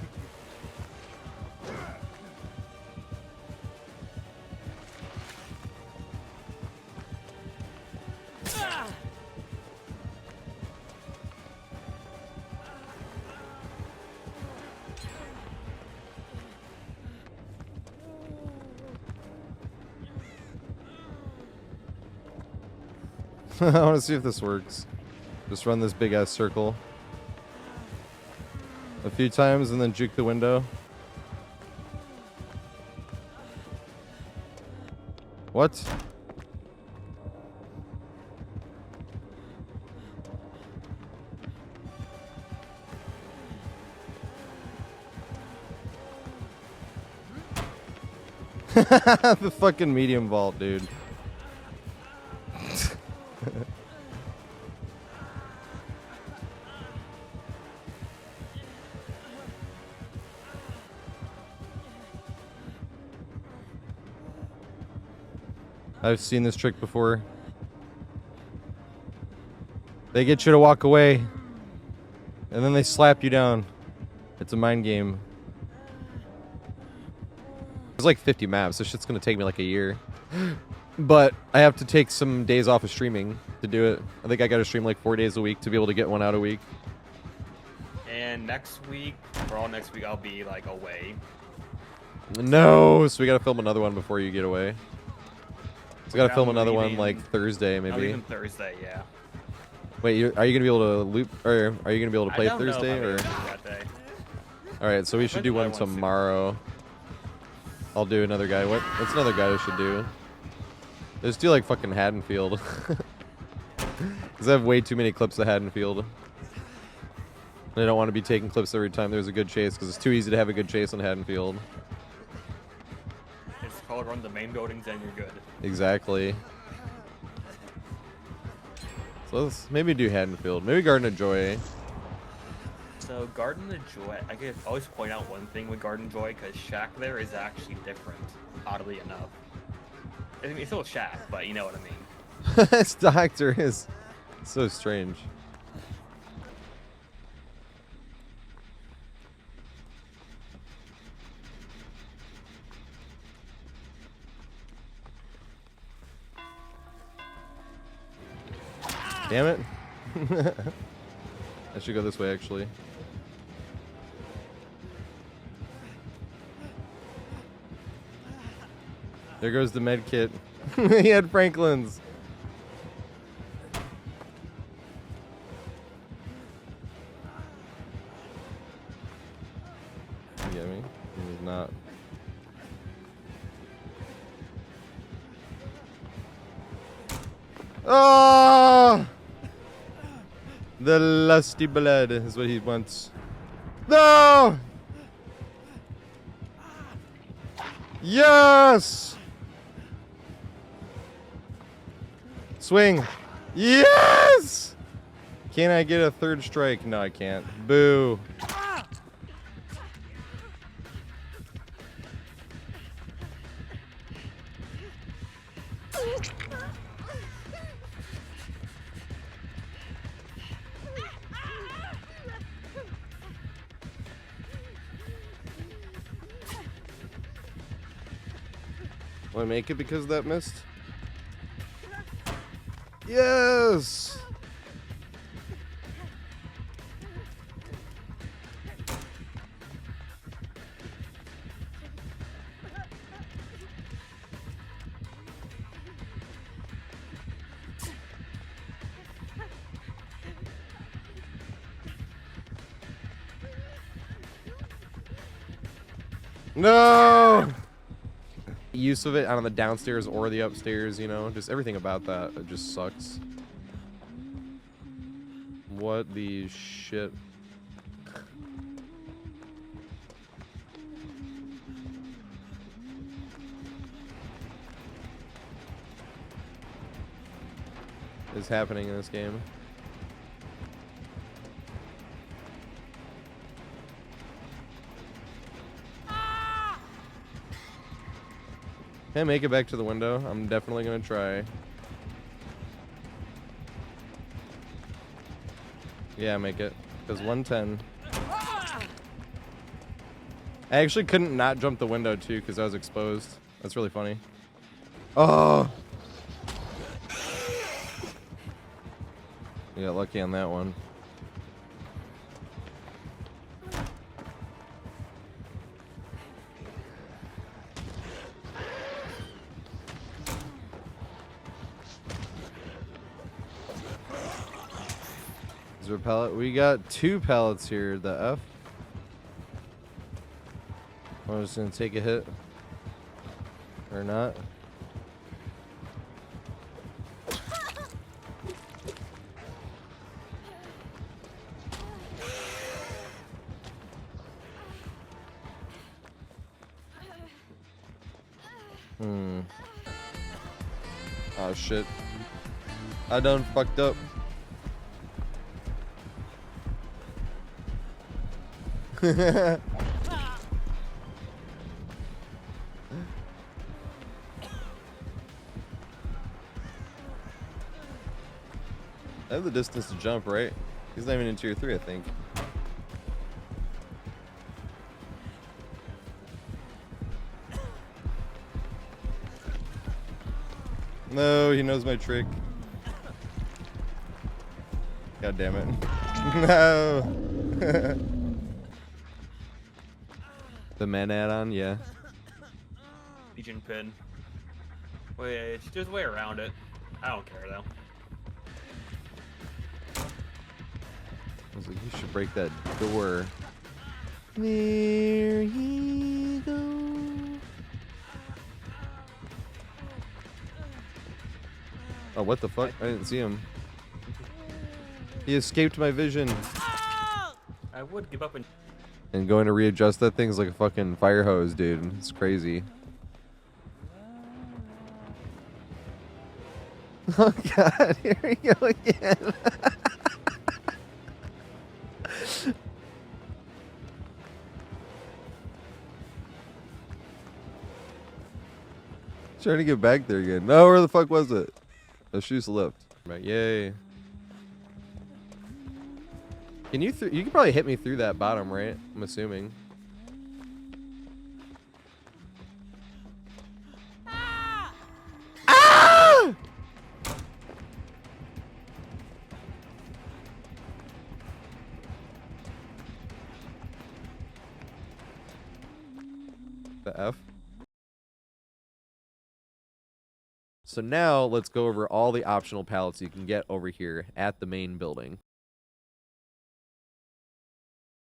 I want to see if this works. Just run this big ass circle a few times and then juke the window. What? The fucking medium vault, dude. I've seen this trick before. They get you to walk away, and then they slap you down. It's a mind game. There's like 50 maps. This shit's gonna take me like a year. But I have to take some days off of streaming to do it. I think I gotta stream like 4 days a week to be able to get one out a week.
And next week, for all next week, I'll be like away.
No, so we gotta film another one before you get away. So we gotta
Yeah,
film
I'm
another one
leaving-
like Thursday,
I'm
maybe.
leaving Thursday, yeah.
Wait, are you gonna be able to loop, or are you gonna be able to play
I don't know if
Thursday,
I'm
or?
able to do that day.
All right, so we should do one
Depends what I want to.
tomorrow. I'll do another guy. What's another guy we should do? Let's do like fucking Haddonfield. Because I have way too many clips of Haddonfield. And I don't want to be taking clips every time there's a good chase, because it's too easy to have a good chase on Haddonfield.
It's called run the main buildings and you're good.
Exactly. So let's maybe do Haddonfield. Maybe Garden of Joy.
So Garden of Joy, I could always point out one thing with Garden of Joy, because Shack there is actually different, oddly enough. I mean, it's still Shack, but you know what I mean.
This doctor is so strange. Damn it. I should go this way, actually. There goes the med kit. He had Franklin's. You get me? He was not. Oh! The lusty blood is what he wants. No! Yes! Swing. Yes! Can I get a third strike? No, I can't. Boo. Will I make it because of that missed? Yes! No! Use of it on the downstairs or the upstairs, you know, just everything about that, it just sucks. What the shit? Is happening in this game? Can't make it back to the window. I'm definitely gonna try. Yeah, make it. Because 110. I actually couldn't not jump the window too because I was exposed. That's really funny. Oh! Yeah, lucky on that one. Is there a pallet? We got 2 pallets here. The F. I'm just gonna take a hit. Or not. Oh shit. I done fucked up. I have the distance to jump, right? He's not even in tier 3, I think. No, he knows my trick. God damn it. No. The man add-on, yeah.
Legion pin. Wait, there's a way around it. I don't care though.
I was like, you should break that door. There he goes. Oh, what the fuck? I didn't see him. He escaped my vision.
I would give up
And going to readjust that thing's like a fucking fire hose, dude. It's crazy. Oh god, here we go again. Trying to get back there again. No, where the fuck was it? The shoe slipped. Right, yay. Can you you can probably hit me through that bottom, right? I'm assuming. Ah! Ah! The F. So now let's go over all the optional pallets you can get over here at the main building.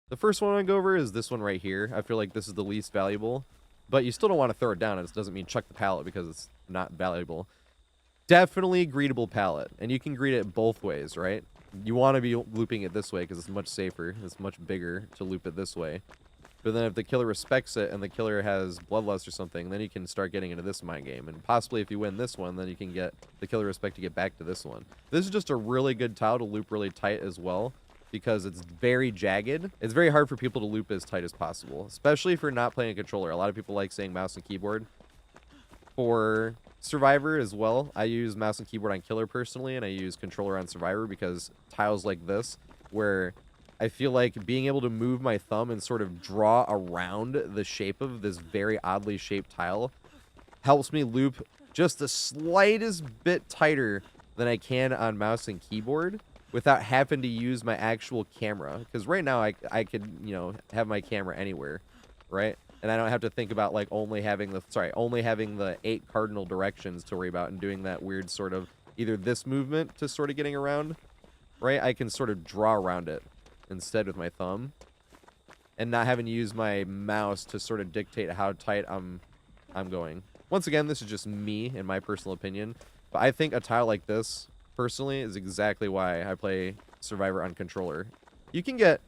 The first one I go over is this one right here. I feel like this is the least valuable, but you still don't want to throw it down. It doesn't mean chuck the pallet because it's not valuable. Definitely greetable pallet, and you can greet it both ways, right? You want to be looping it this way because it's much safer. It's much bigger to loop it this way. But then if the killer respects it and the killer has bloodlust or something, then you can start getting into this mind game. And possibly if you win this one, then you can get the killer respect to get back to this one. This is just a really good tile to loop really tight as well, because it's very jagged. It's very hard for people to loop as tight as possible, especially if you're not playing a controller. A lot of people like saying mouse and keyboard. For Survivor as well, I use mouse and keyboard on killer personally, and I use controller on Survivor because tiles like this, where I feel like being able to move my thumb and sort of draw around the shape of this very oddly shaped tile helps me loop just the slightest bit tighter than I can on mouse and keyboard without having to use my actual camera. Because right now I could, you know, have my camera anywhere, right? And I don't have to think about like only having the 8 cardinal directions to worry about and doing that weird sort of either this movement to sort of getting around, right? I can sort of draw around it instead with my thumb and not having to use my mouse to sort of dictate how tight I'm going. Once again, this is just me in my personal opinion, but I think a tile like this personally is exactly why I play Survivor on controller. You can get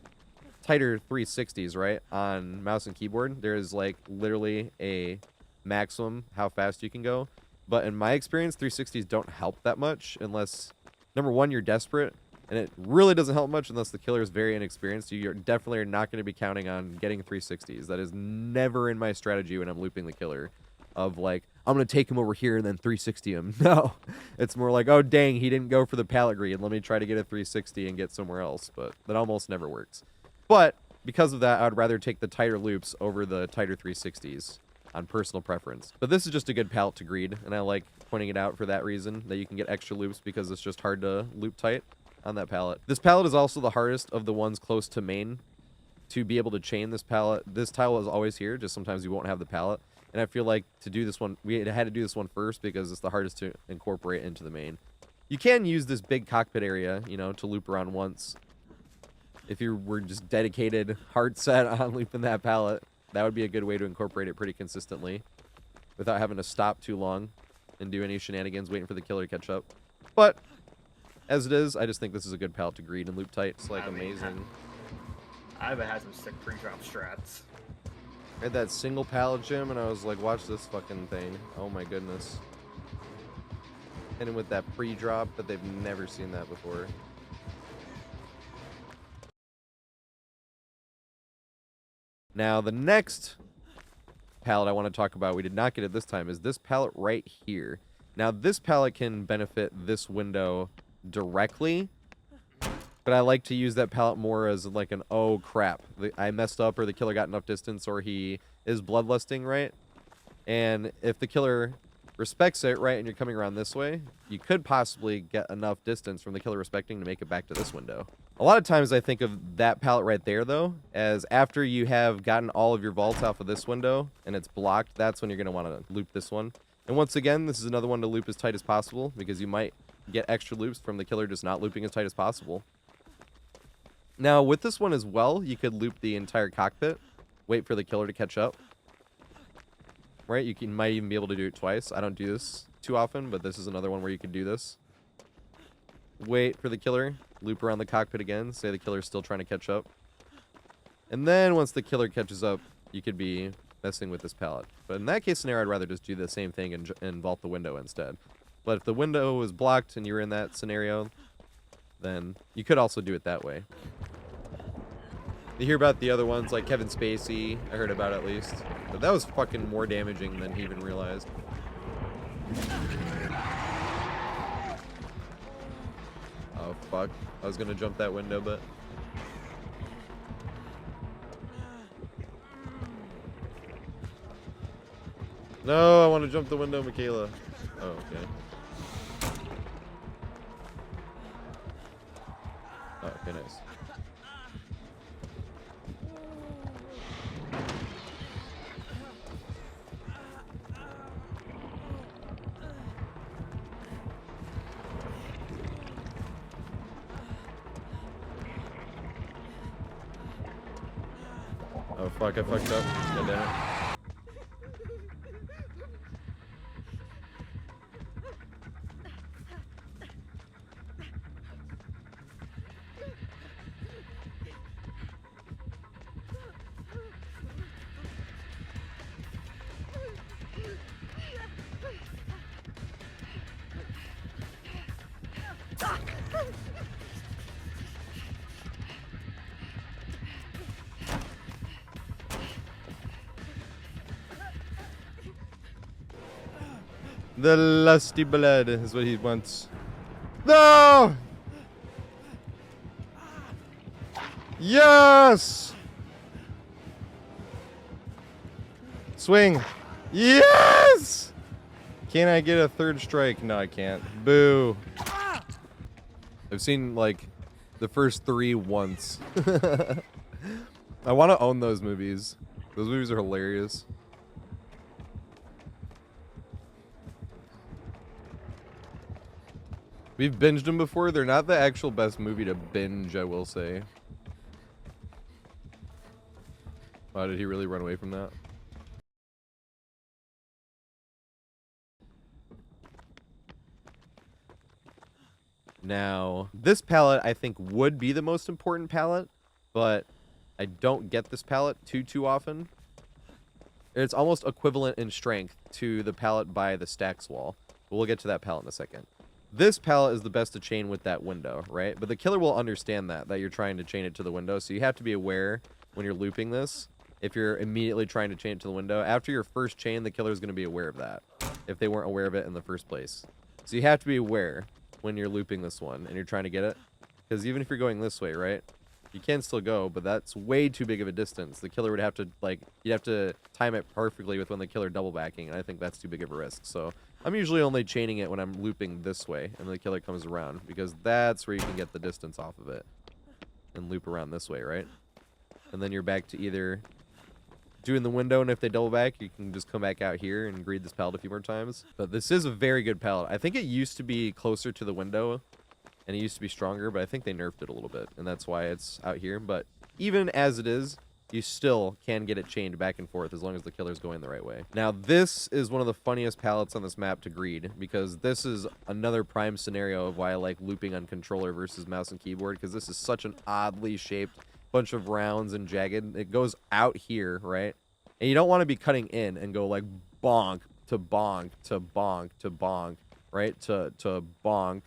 tighter 360s, right, on mouse and keyboard. There's like literally a maximum how fast you can go, but in my experience 360s don't help that much unless, number one, you're desperate, and it really doesn't help much unless the killer is very inexperienced. You're definitely not going to be counting on getting 360s. That is never in my strategy when I'm looping the killer. of like, I'm going to take him over here and then 360 him. No, it's more like, oh, dang, he didn't go for the pallet greed. Let me try to get a 360 and get somewhere else. But that almost never works. But because of that, I would rather take the tighter loops over the tighter 360s on personal preference. But this is just a good pallet to greed, and I like pointing it out for that reason, that you can get extra loops because it's just hard to loop tight on that pallet. This pallet is also the hardest of the ones close to main to be able to chain this pallet. This tile is always here, just sometimes you won't have the pallet. And I feel like to do this one, we had to do this one first because it's the hardest to incorporate into the main. You can use this big cockpit area, you know, to loop around once. If you were just dedicated, hard set on looping that pallet, that would be a good way to incorporate it pretty consistently without having to stop too long and do any shenanigans waiting for the killer to catch up. But as it is, I just think this is a good pallet to greed and loop tight. It's like amazing.
I've had some sick pre-drop strats.
I had that single pallet gym, and I was like, watch this fucking thing. Oh my goodness. Hitting with that pre-drop, but they've never seen that before. Now, the next pallet I want to talk about, we did not get it this time, is this pallet right here. Now, this pallet can benefit this window directly, but I like to use that pallet more as like an, oh crap, I messed up, or the killer got enough distance, or he is bloodlusting, right? And if the killer respects it, right, and you're coming around this way, you could possibly get enough distance from the killer respecting to make it back to this window. A lot of times I think of that pallet right there, though, as after you have gotten all of your vaults off of this window and it's blocked, that's when you're going to want to loop this one. And once again, this is another one to loop as tight as possible, because you might get extra loops from the killer just not looping as tight as possible. Now, with this one as well, you could loop the entire cockpit, wait for the killer to catch up. Right? You might even be able to do it twice. I don't do this too often, but this is another one where you could do this. Wait for the killer, loop around the cockpit again, say the killer's still trying to catch up. And then once the killer catches up, you could be messing with this pallet. But in that case scenario, I'd rather just do the same thing and vault the window instead. But if the window was blocked and you were in that scenario, then you could also do it that way. You hear about the other ones, like Kevin Spacey, I heard about at least. But that was fucking more damaging than he even realized. Oh, fuck. I was gonna jump that window, but... No, I want to jump the window, Michaela. Oh, okay. Oh, okay, nice. Oh fuck, I fucked up. God damn it. The lusty blood is what he wants. No! Yes! Swing. Yes! Can I get a third strike? No, I can't. Boo. I've seen, like, the first 3 once. I want to own those movies. Those movies are hilarious. We've binged them before. They're not the actual best movie to binge, I will say. Wow, did he really run away from that? Now, this palette I think would be the most important palette, but I don't get this palette too often. It's almost equivalent in strength to the palette by the stacks wall. But we'll get to that palette in a second. This pallet is the best to chain with that window, right? But the killer will understand that you're trying to chain it to the window, so you have to be aware when you're looping this if you're immediately trying to chain it to the window. After your first chain, the killer is going to be aware of that if they weren't aware of it in the first place. So you have to be aware when you're looping this one and you're trying to get it. Because even if you're going this way, right? You can still go, but that's way too big of a distance. The killer would have to, like, you'd have to time it perfectly with when the killer double backing, and I think that's too big of a risk. So I'm usually only chaining it when I'm looping this way and the killer comes around, because that's where you can get the distance off of it and loop around this way, right? And then you're back to either doing the window, and if they double back, you can just come back out here and greed this pallet a few more times. But this is a very good pallet. I think it used to be closer to the window, and it used to be stronger, but I think they nerfed it a little bit, and that's why it's out here. But even as it is, you still can get it chained back and forth as long as the killer's going the right way. Now, this is one of the funniest pallets on this map to greed, because this is another prime scenario of why I like looping on controller versus mouse and keyboard, because this is such an oddly shaped bunch of rounds and jagged. It goes out here, right? And you don't want to be cutting in and go like bonk to bonk to bonk to bonk, right? To bonk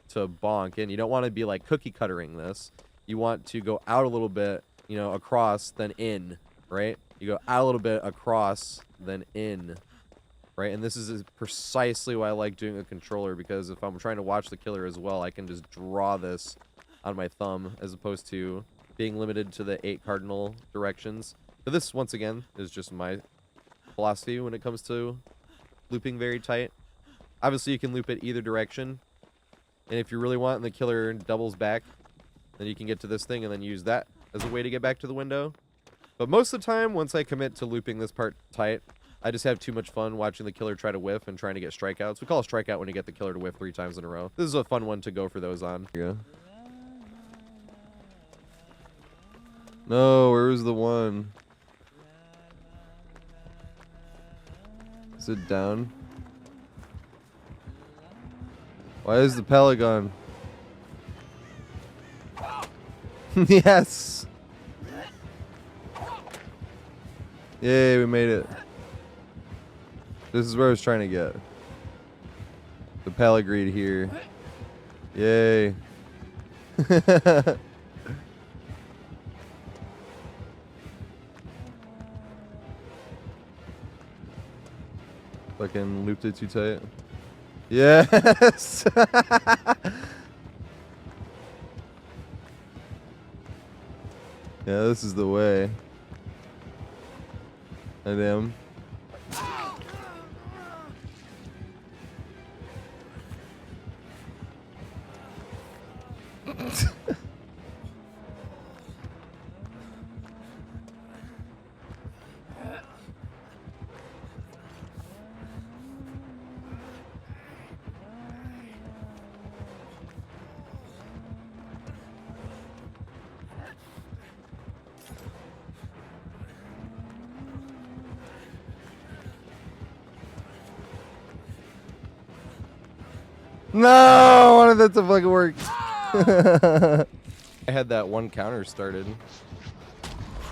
to bonk, and you don't want to be like cookie cuttering this. You want to go out a little bit, you know, across, then in, right? You go out a little bit, across, then in, right? And this is precisely why I like doing a controller, because if I'm trying to watch the killer as well, I can just draw this on my thumb as opposed to being limited to the 8 cardinal directions. But this, once again, is just my philosophy when it comes to looping very tight. Obviously, you can loop it either direction. And if you really want and the killer doubles back, then you can get to this thing and then use that as a way to get back to the window. But most of the time, once I commit to looping this part tight, I just have too much fun watching the killer try to whiff and trying to get strikeouts. We call a strikeout when you get the killer to whiff 3 times in a row. This is a fun one to go for those on. Here you go. No, where was the one? Is it down? Why is the pallet gone? Yes! Yay, we made it. This is where I was trying to get. The pallet greed here. Yay. Fucking looped it too tight. Yes! Yeah, this is the way. I am. No, I wanted that to fucking work. I had that one counter started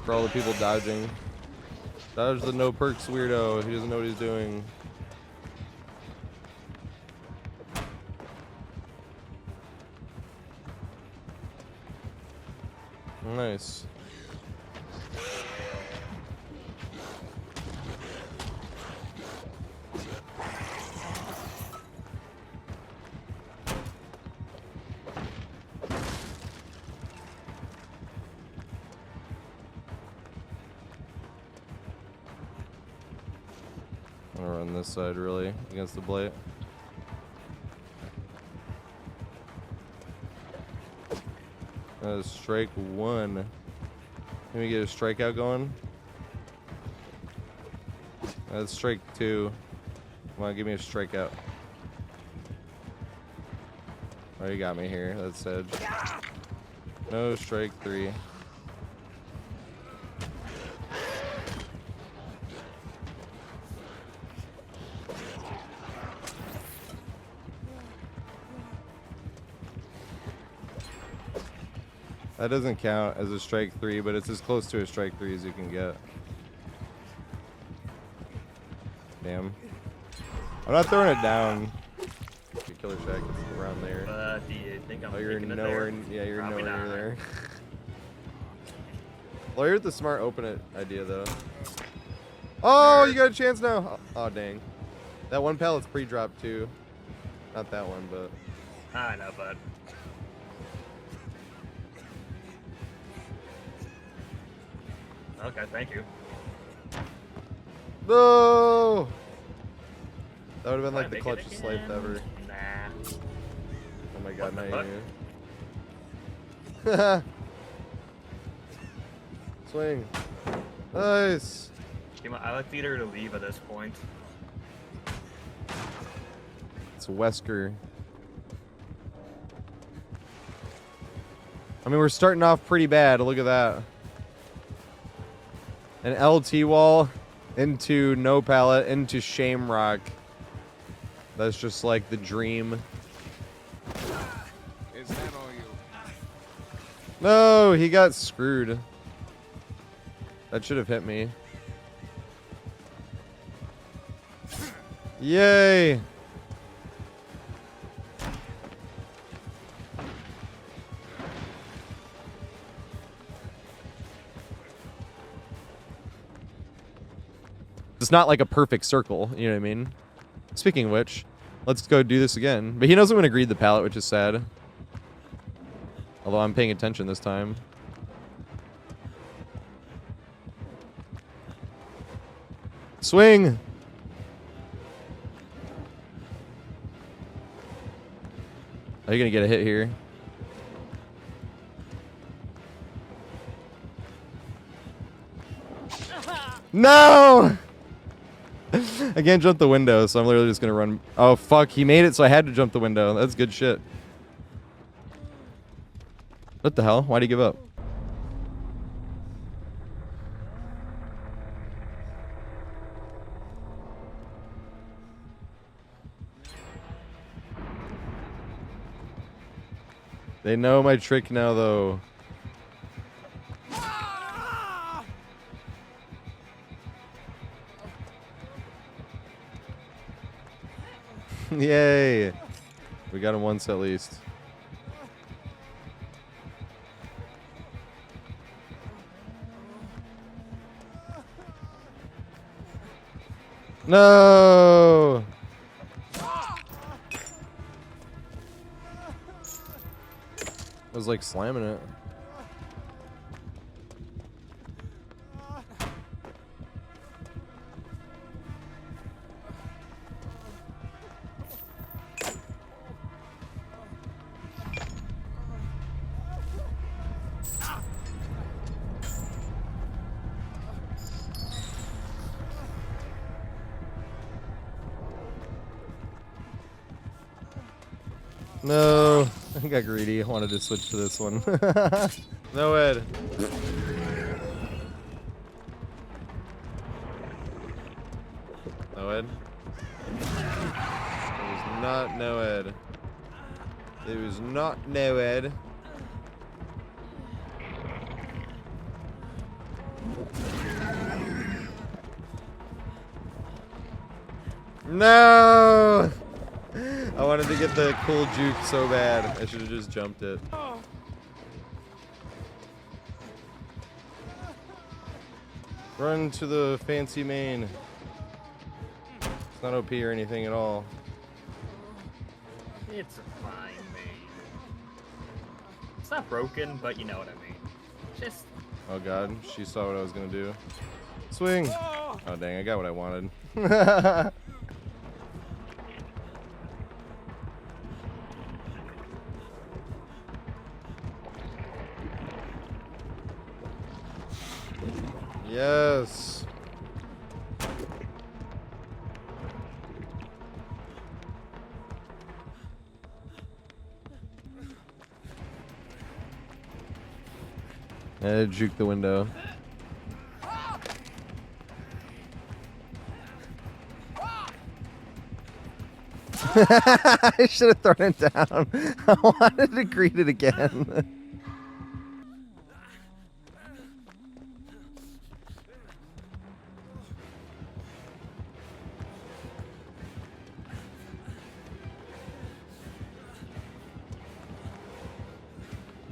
for all the people dodging. Dodge the no perks weirdo. He doesn't know what he's doing. Nice. I'm gonna run this side really against the blight. Strike 1. Can we get a strikeout going? That's strike 2. Come on, give me a strikeout. Oh, you got me here. That's edge. No, strike 3. That doesn't count as a strike 3, but it's as close to a strike 3 as you can get. Damn. I'm not throwing it down. Your killer shack is around there.
Do you think I'm
you're
making it
nowhere.
there?
Yeah, you're
Probably
nowhere
not.
near there. Lawyer with the smart open it idea though. Oh, you got a chance now. Oh, dang. That one pallet's pre-dropped too. Not that one, but.
I know, bud. Okay, thank you.
No! That would have been
Can I
like the
make it
clutchest life
again?
ever.
Nah.
Oh my god,
What
not
the
you. Swing. Nice.
I like Theater to leave at this point.
It's Wesker. I mean, we're starting off pretty bad. Look at that. An LT wall into no pallet into Shamrock. That's just like the dream.
Is that all you?
No, he got screwed. That should have hit me. Yay! It's not like a perfect circle, you know what I mean? Speaking of which, let's go do this again. But he knows I'm going to greed the pallet, which is sad. Although I'm paying attention this time. Swing! Are you going to get a hit here? No! I can't jump the window, so I'm literally just gonna run. Oh, fuck. He made it, so I had to jump the window. That's good shit. What the hell? Why'd he give up? They know my trick now, though. Yay! We got him once at least. No! I was like slamming it. No, I got greedy. I wanted to switch to this one. No, Ed. No, Ed. It was not no Ed. It was not no Ed. No! I wanted to get the cool juke so bad. I should have just jumped it. Run to the fancy main. It's not OP or anything at all.
It's a fine main. It's not broken, but you know what I mean. Just.
Oh god, she saw what I was gonna do. Swing! Oh dang, I got what I wanted. Yes. I juke the window. I should have thrown it down. I wanted to greet it again.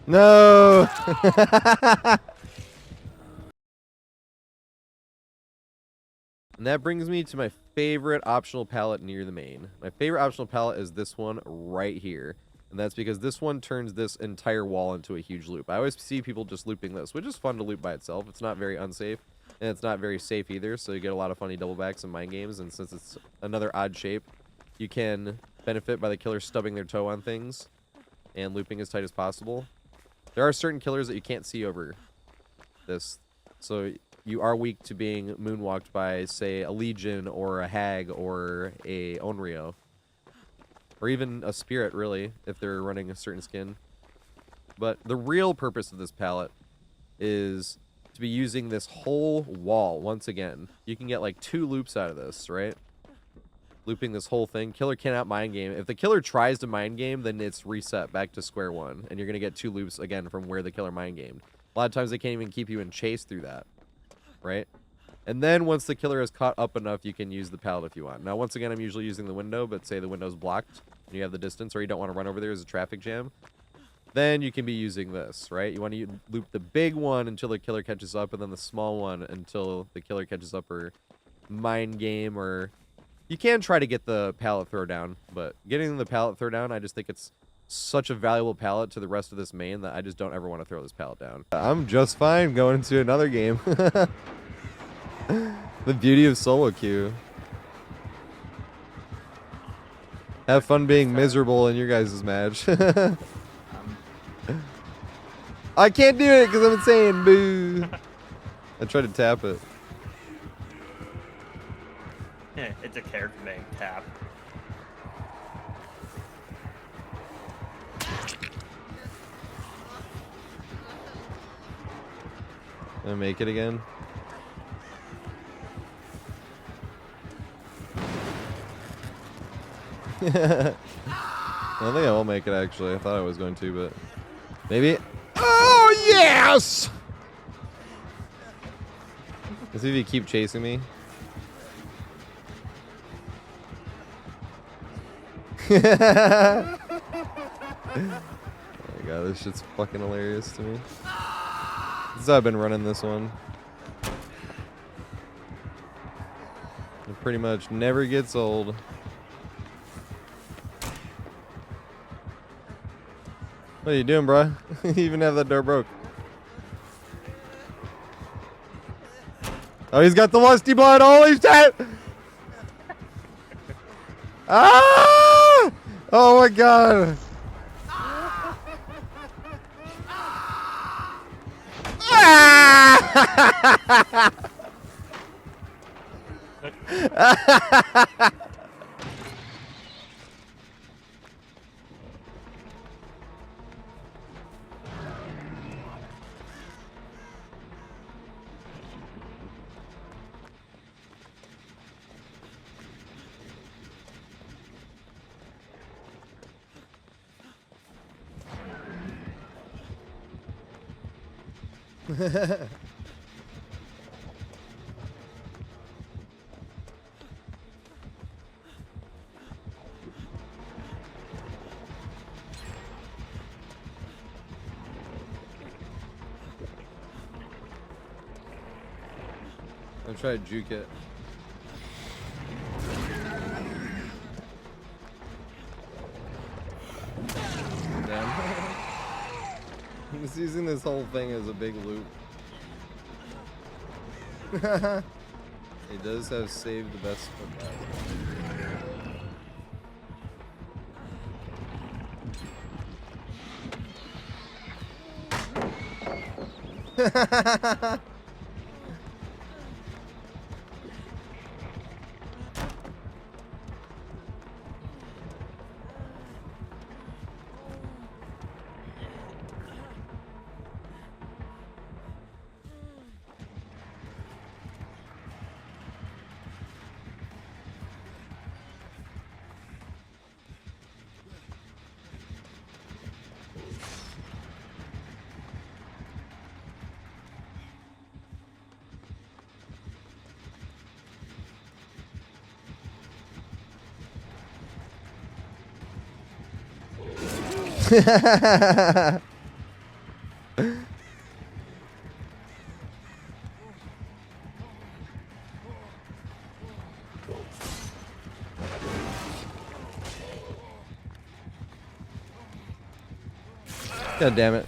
No! And that brings me to my favorite optional pallet near the main. My favorite optional pallet is this one right here. And that's because this one turns this entire wall into a huge loop. I always see people just looping this, which is fun to loop by itself. It's not very unsafe, and it's not very safe either, so you get a lot of funny double backs and mind games, and since it's another odd shape, you can benefit by the killer stubbing their toe on things and looping as tight as possible. There are certain killers that you can't see over this, so you are weak to being moonwalked by, say, a Legion or a Hag or a Onryo. Or even a Spirit, really, if they're running a certain skin. But the real purpose of this pallet is to be using this whole wall once again. You can get like 2 loops out of this, right? Looping this whole thing. Killer cannot mind game. If the killer tries to mind game, then it's reset back to square one. And you're going to get 2 loops again from where the killer mind gamed. A lot of times they can't even keep you in chase through that, right? And then once the killer is caught up enough, you can use the pallet if you want. Now, once again, I'm usually using the window, but say the window's blocked and you have the distance or you don't want to run over there as a traffic jam, then you can be using this, right? You want to loop the big one until the killer catches up and then the small one until the killer catches up or mind game, or you can try to get the pallet throw down, but getting the pallet throw down, I just think it's such a valuable pallet to the rest of this main that I just don't ever want to throw this pallet down. I'm just fine going into another game. The beauty of solo queue. Have fun being miserable in your guys' match. I can't do it because I'm insane. Boo. I tried to tap it.
Yeah, it's a character name, Tap.
Gonna make it again. I don't think I will make it, actually. I thought I was going to, but maybe. Oh, yes! Let's see if you keep chasing me. Oh my god, this shit's fucking hilarious to me. This is how I've been running this one. It pretty much never gets old. What are you doing, bro? You even have that door broke. Oh, he's got the lusty blood. Holy shit! Ah! Oh my god! Ah! I'm trying to juke it. Damn. I'm just using this whole thing as a big loop. He does have saved the best foot. God damn it.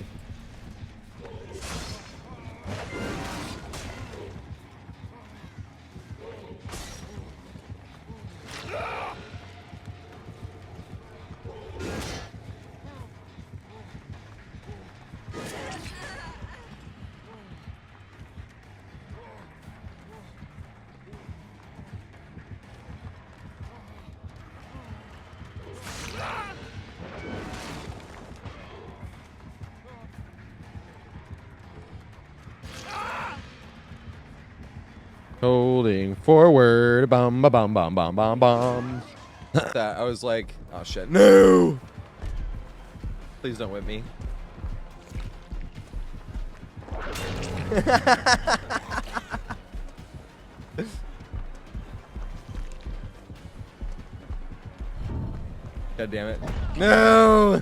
Holding forward, bum ba bum bum bum bum bum. That I was like, oh shit, no! Please don't whip me. God damn it! No!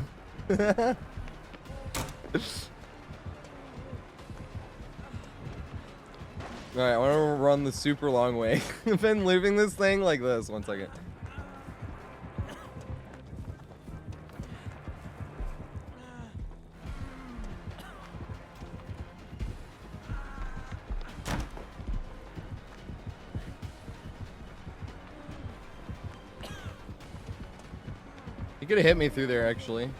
Alright, I want to run the super long way. I've been living this thing like this. 1 second. You could have hit me through there, actually.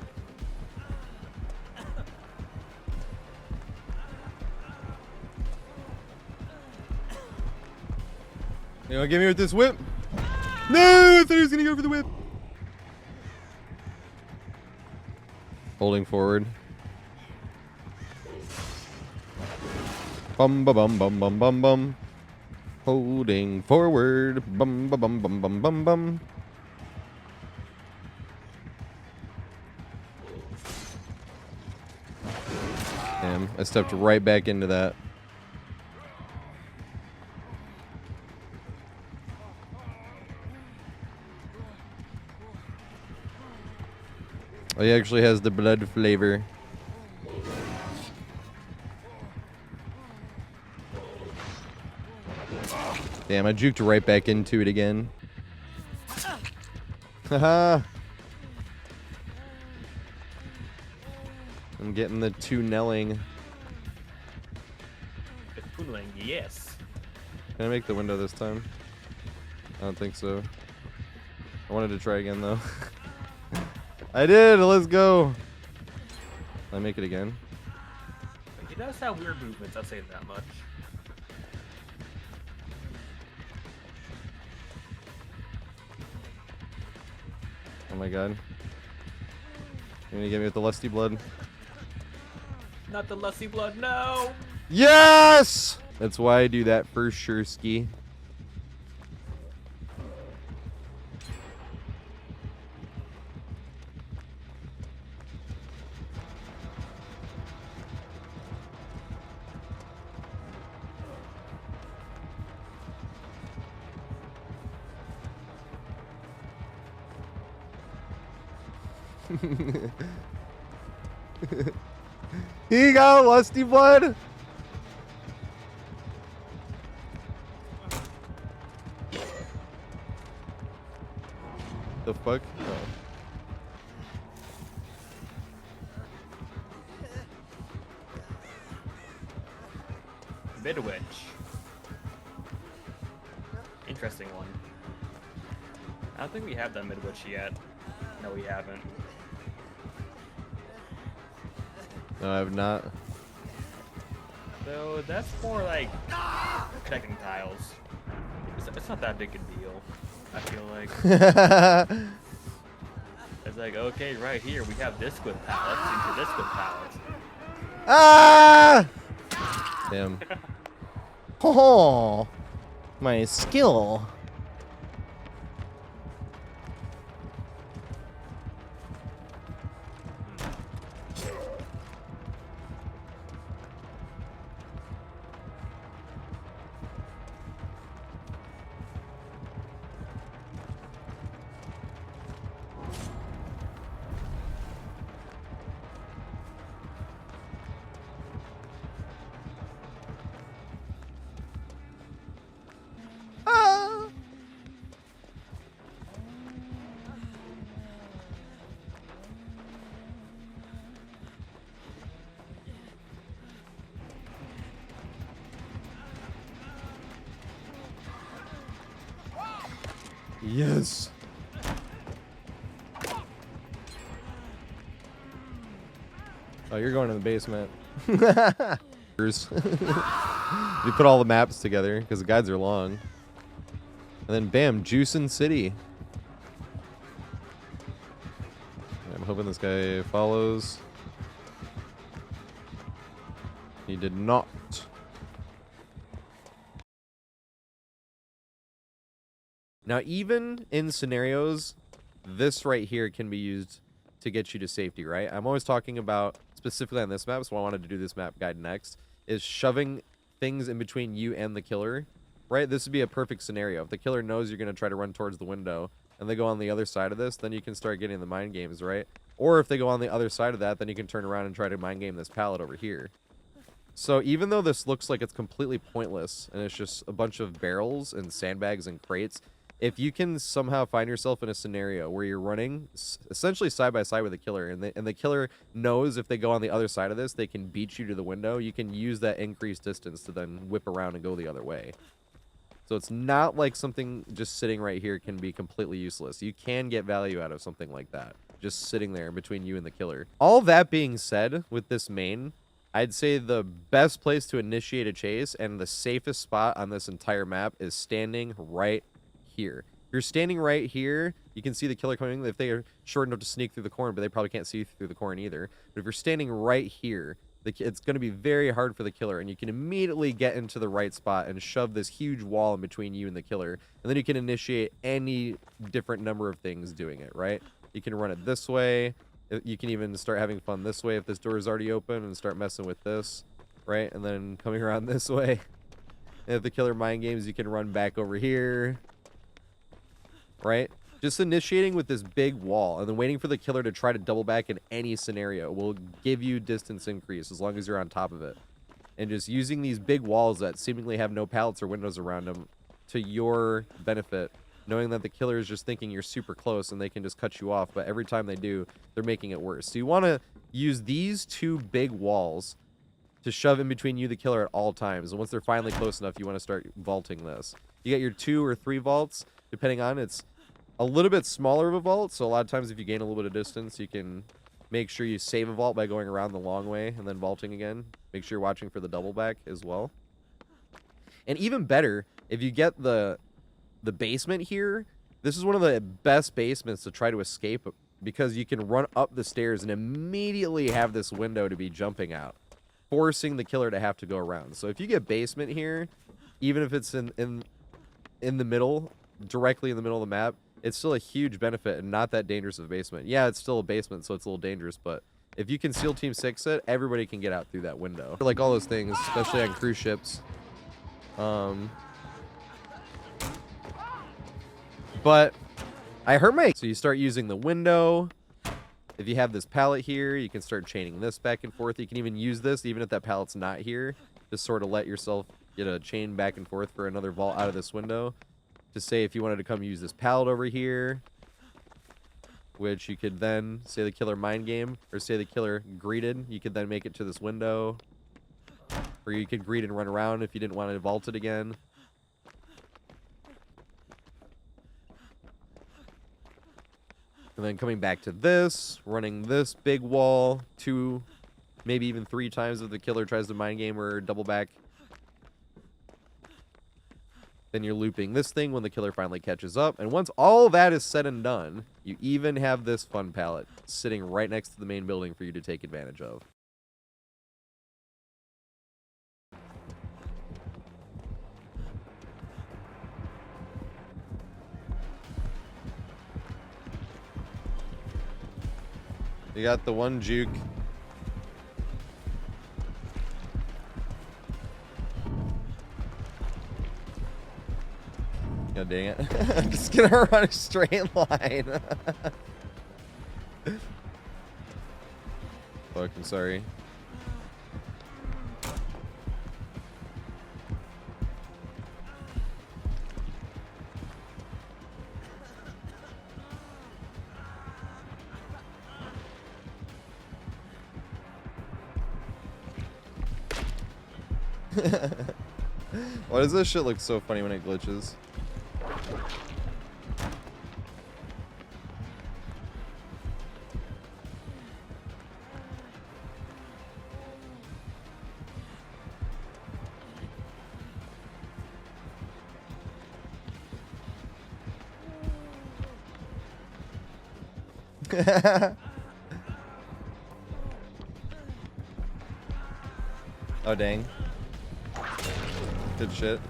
You know, get me with this whip. No, I thought he was gonna go for the whip. Holding forward. Bum ba bum bum bum bum bum. Holding forward. Bum ba bum bum bum bum bum. Damn, I stepped right back into that. Oh, he actually has the blood flavor. Damn, I juked right back into it again. Haha. I'm getting the tunneling.
The tunneling, yes.
Can I make the window this time? I don't think so. I wanted to try again though. I did. Let's go. Can I make it again?
He does have weird movements, I'll say that much.
Oh my god. You gonna get me with the lusty blood?
Not the lusty blood, no!
Yes! That's why I do that for sure, ski. He got lusty blood. The fuck? Oh.
Midwich. Interesting one. I don't think we have that Midwich yet. No, we haven't.
No, I have not.
So that's more like connecting tiles. It's not that big a deal, I feel like. It's like, okay, right here we have this with pallets into this with pallets.
Ah! Damn. Oh, my skill. Yes. Oh, you're going to the basement. You put all the maps together because the guides are long. And then bam, Juicin' City. I'm hoping this guy follows. He did not. Now, even in scenarios, this right here can be used to get you to safety, right? I'm always talking about, specifically on this map, so I wanted to do this map guide next, is shoving things in between you and the killer, right? This would be a perfect scenario. If the killer knows you're going to try to run towards the window, and they go on the other side of this, then you can start getting the mind games, right? Or if they go on the other side of that, then you can turn around and try to mind game this pallet over here. So even though this looks like it's completely pointless, and it's just a bunch of barrels and sandbags and crates, if you can somehow find yourself in a scenario where you're running essentially side by side with the killer, and the killer knows if they go on the other side of this, they can beat you to the window, you can use that increased distance to then whip around and go the other way. So it's not like something just sitting right here can be completely useless. You can get value out of something like that, just sitting there between you and the killer. All that being said, with this main, I'd say the best place to initiate a chase and the safest spot on this entire map is standing right here. If you're standing right here, you can see the killer coming. If they are short enough to sneak through the corn, but they probably can't see through the corn either. But if you're standing right here, it's going to be very hard for the killer, and you can immediately get into the right spot and shove this huge wall in between you and the killer, and then you can initiate any different number of things doing it, right? You can run it this way. You can even start having fun this way if this door is already open and start messing with this, right? And then coming around this way. And if the killer mind games, you can run back over here, right? Just initiating with this big wall and then waiting for the killer to try to double back in any scenario will give you distance increase as long as you're on top of it. And just using these big walls that seemingly have no pallets or windows around them to your benefit, knowing that the killer is just thinking you're super close and they can just cut you off, but every time they do, they're making it worse. So you want to use these two big walls to shove in between you, the killer, at all times. And once they're finally close enough, you want to start vaulting this. You get your 2 or 3 vaults, depending on it's a little bit smaller of a vault, so a lot of times if you gain a little bit of distance, you can make sure you save a vault by going around the long way and then vaulting again. Make sure you're watching for the double back as well. And even better, if you get the basement here, this is one of the best basements to try to escape because you can run up the stairs and immediately have this window to be jumping out, forcing the killer to have to go around. So if you get basement here, even if it's in the middle, directly in the middle of the map, it's still a huge benefit and not that dangerous of a basement. Yeah, it's still a basement, so it's a little dangerous, but if you can SEAL Team 6 it, everybody can get out through that window. Like all those things, especially on cruise ships. But I hurt my... So you start using the window. If you have this pallet here, you can start chaining this back and forth. You can even use this, even if that pallet's not here, to sort of let yourself get a chain back and forth for another vault out of this window. To say if you wanted to come use this pallet over here, which you could then say the killer mind game, or say the killer greeted, you could then make it to this window, or you could greet and run around if you didn't want to vault it again. And then coming back to this, running this big wall 2, maybe even 3 times if the killer tries to mind game or double back. Then you're looping this thing when the killer finally catches up. And once all that is said and done, you even have this fun pallet sitting right next to the main building for you to take advantage of. You got the one juke. God dang it. I'm just gonna run a straight line. Fuck, I'm sorry. Why does this shit look so funny when it glitches? Oh, dang. Good shit.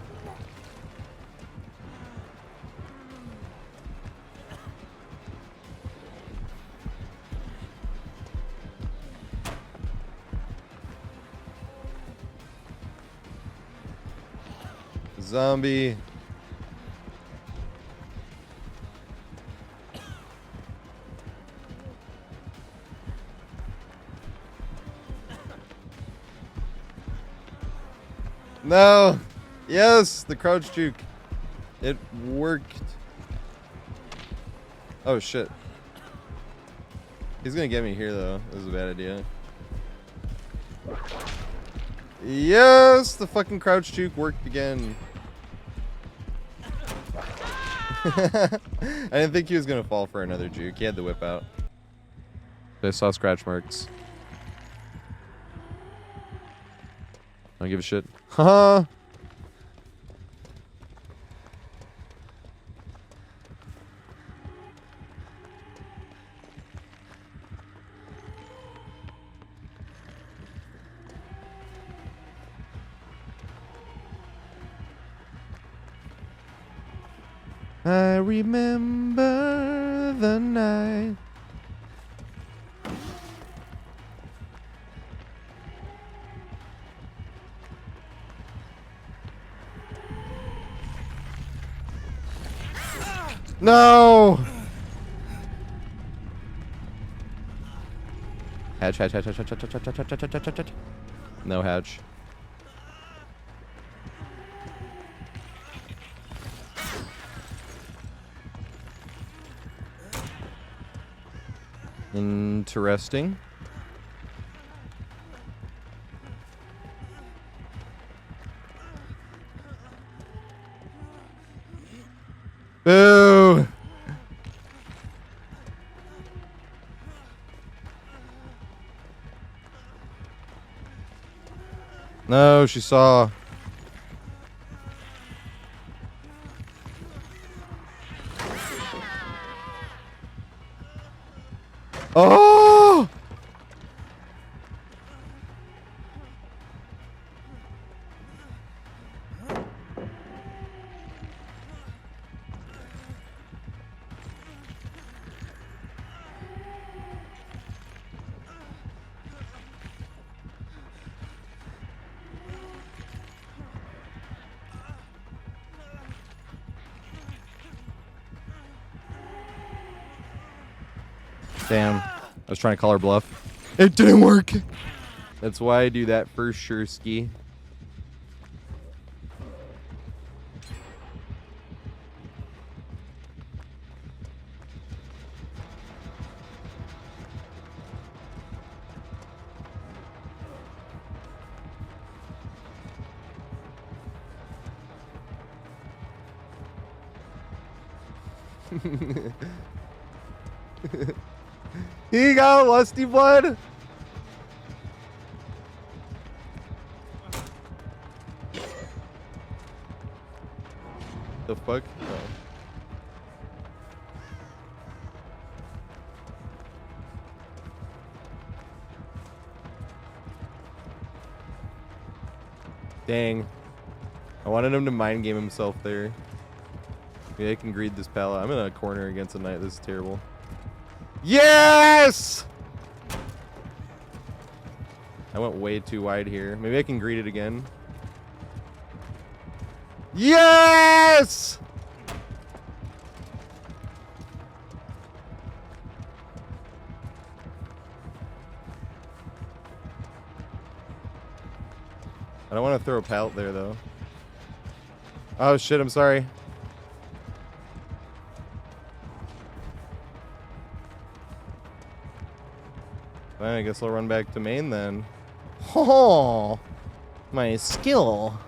Zombie. No. Yes, the crouch juke. It worked. Oh shit. He's gonna get me here though. This is a bad idea. Yes, the fucking crouch juke worked again. I didn't think he was gonna fall for another juke. He had the whip out. I saw scratch marks. I don't give a shit. Haha. I remember the night. No! Hatch, hatch, hatch, hatch, hatch, hatch, hatch, hatch, hatch, hatch, hatch, hatch. No hatch. Interesting. Boo! No, she saw. Oh! Damn. I was trying to call her bluff. It didn't work. That's why I do that for sure, ski. He got lusty blood. The fuck? Oh. Dang. I wanted him to mind game himself there. Maybe I can greed this pallet. I'm in a corner against a knight. This is terrible. Yes! I went way too wide here. Maybe I can greet it again. Yes! I don't want to throw a pallet there, though. Oh, shit, I'm sorry. Well, I guess I'll run back to main then. Oh, my skill.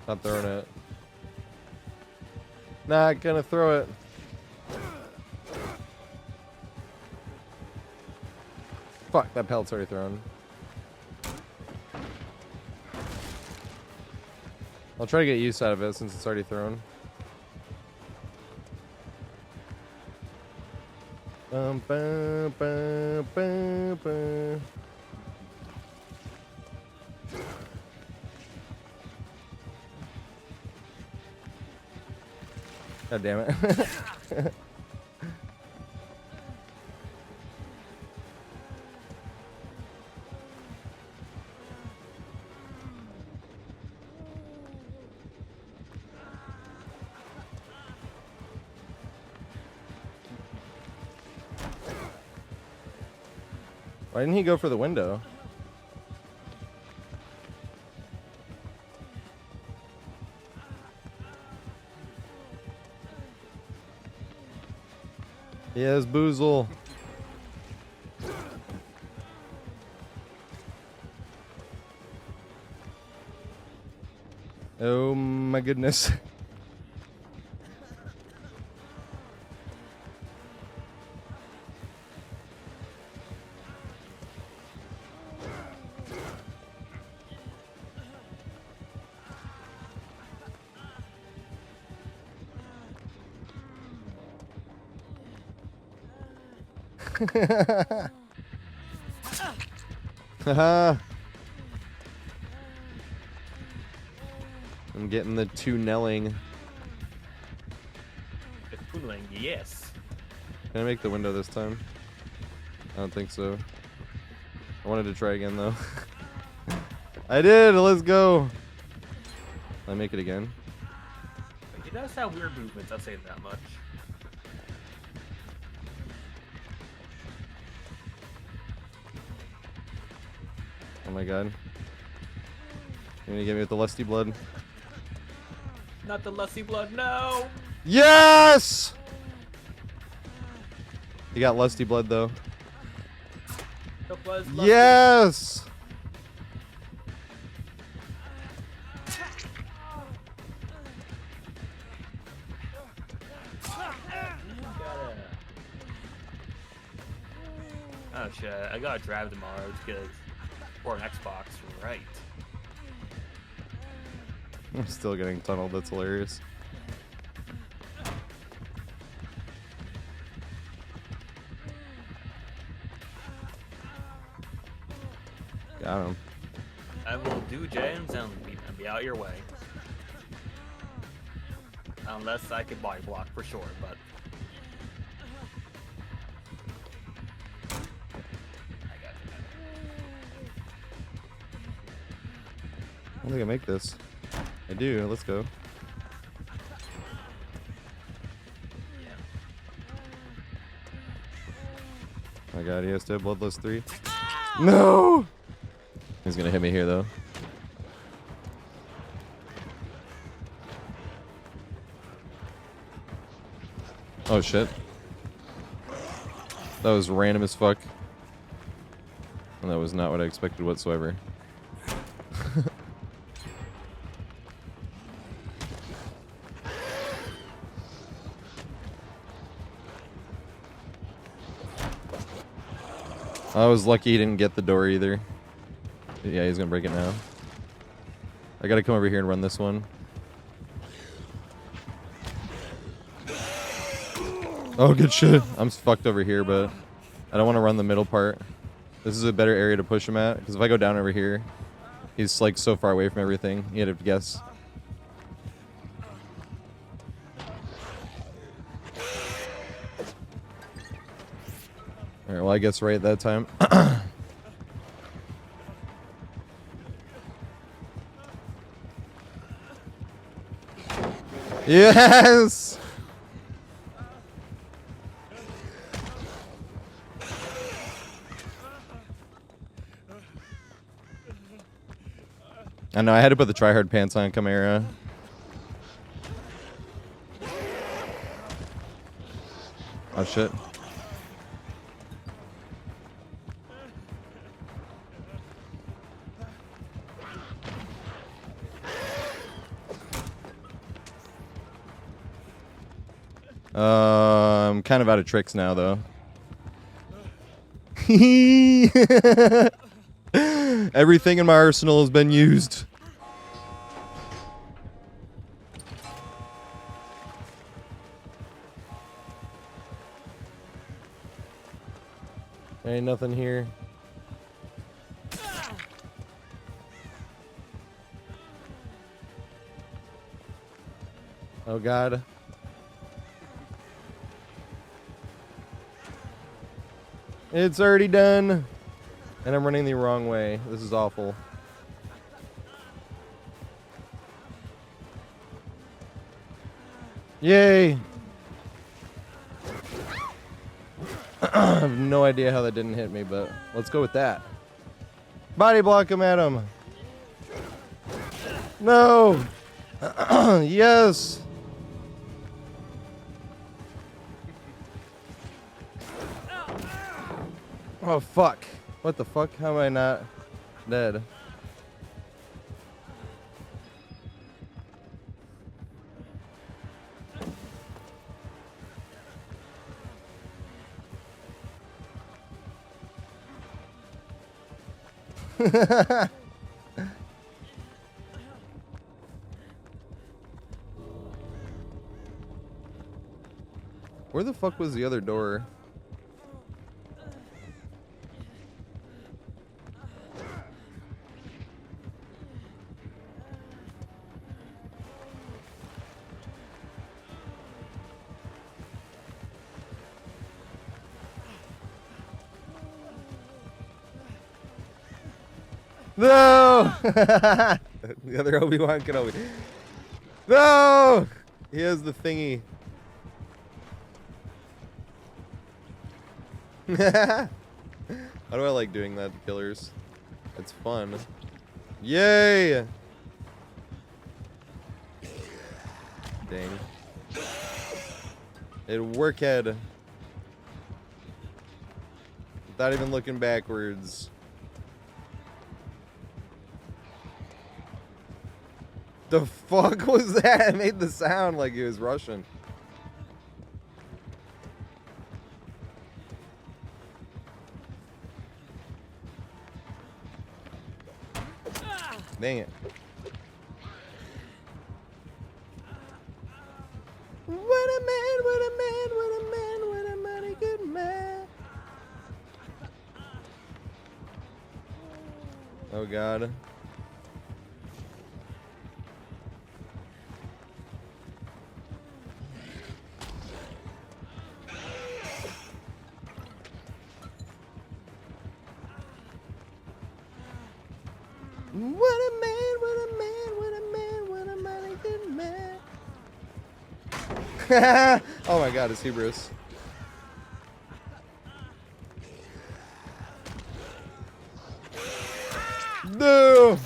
Not throwing it. Not gonna throw it. Fuck, that pellet's already thrown. I'll try to get use out of it since it's already thrown. Bum, bum, bum, bum, bum. God damn it. Why didn't he go for the window? Yes, Boozle. Oh my goodness. Haha. I'm getting the two-nelling.
The pooling, yes.
Can I make the window this time? I don't think so. I wanted to try again though. I did. Let's go. Can I make it again?
He does have weird movements, I'll say that much.
Oh my god. You're gonna get me with the lusty blood?
Not the lusty blood, no!
Yes! You got lusty blood though.
The blood's lusty.
Yes!
Oh shit, I gotta drive tomorrow because for an Xbox, right?
I'm still getting tunneled, that's hilarious. Got him.
I will do James and be out your way. Unless I could body block for sure, but
I don't think I make this. I do, let's go. Oh my god, he has to have Bloodlust 3. No! He's gonna hit me here though. Oh shit. That was random as fuck. And that was not what I expected whatsoever. I was lucky he didn't get the door either. Yeah, he's gonna break it now. I gotta come over here and run this one. Oh, good shit. I'm fucked over here, but I don't want to run the middle part. This is a better area to push him at, because if I go down over here, he's like so far away from everything. You'd have to guess. Alright, well I guess right that time. Yes! I know, I had to put the tryhard pants on Chimera. Oh shit. I'm kind of out of tricks now, though. Everything in my arsenal has been used. Ain't nothing here. Oh God. It's already done. And I'm running the wrong way. This is awful. Yay! I have no idea how that didn't hit me, but let's go with that. Body block him at him. No! Yes! Oh, fuck. What the fuck? How am I not dead? Where the fuck was the other door? No! The other Obi-Wan Kenobi. No! He has the thingy. How do I like doing that to killers? It's fun. Yay! Dang. It worked. Without even looking backwards. The fuck was that? It made the sound like he was Russian. Dang it. What a man, what a man, what a man, what a mighty good man. Oh God. What a man, what a man, what a man, what a mighty good man. Oh my God, it's Hebrews. No!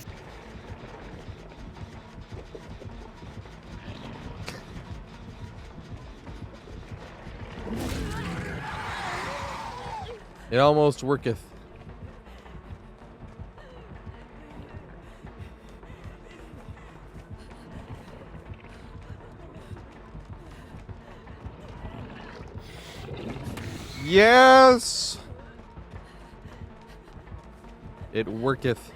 It almost worketh. Yes! It worketh.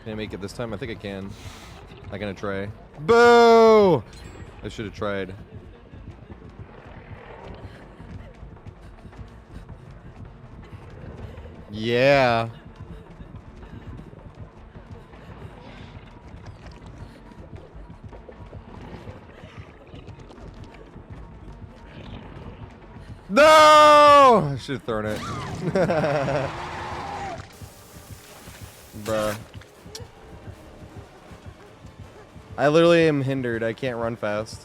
Can I make it this time? I think I can. I'm gonna try. Boo! I should have tried. Yeah. No! I should have thrown it. Bruh. I literally am hindered. I can't run fast.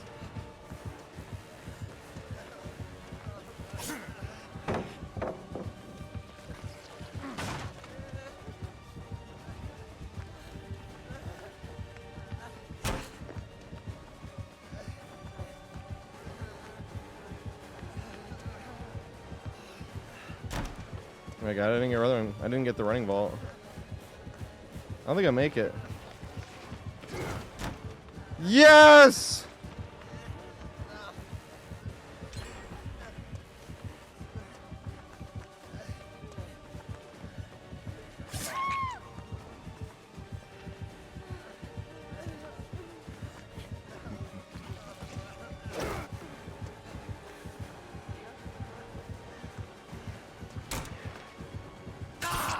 Oh my God, I didn't get the running vault. I don't think I'll make it. Yes!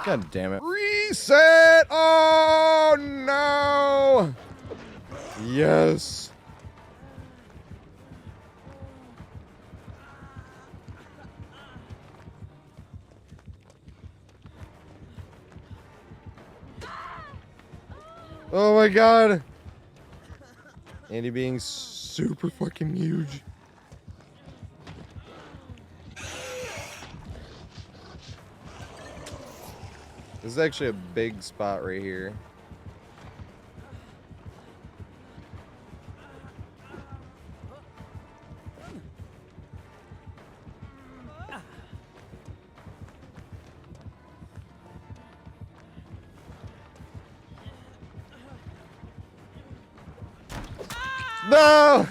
God damn it. Reset! Oh, no! Yes. Oh my god. Andy being super fucking huge. This is actually a big spot right here. No!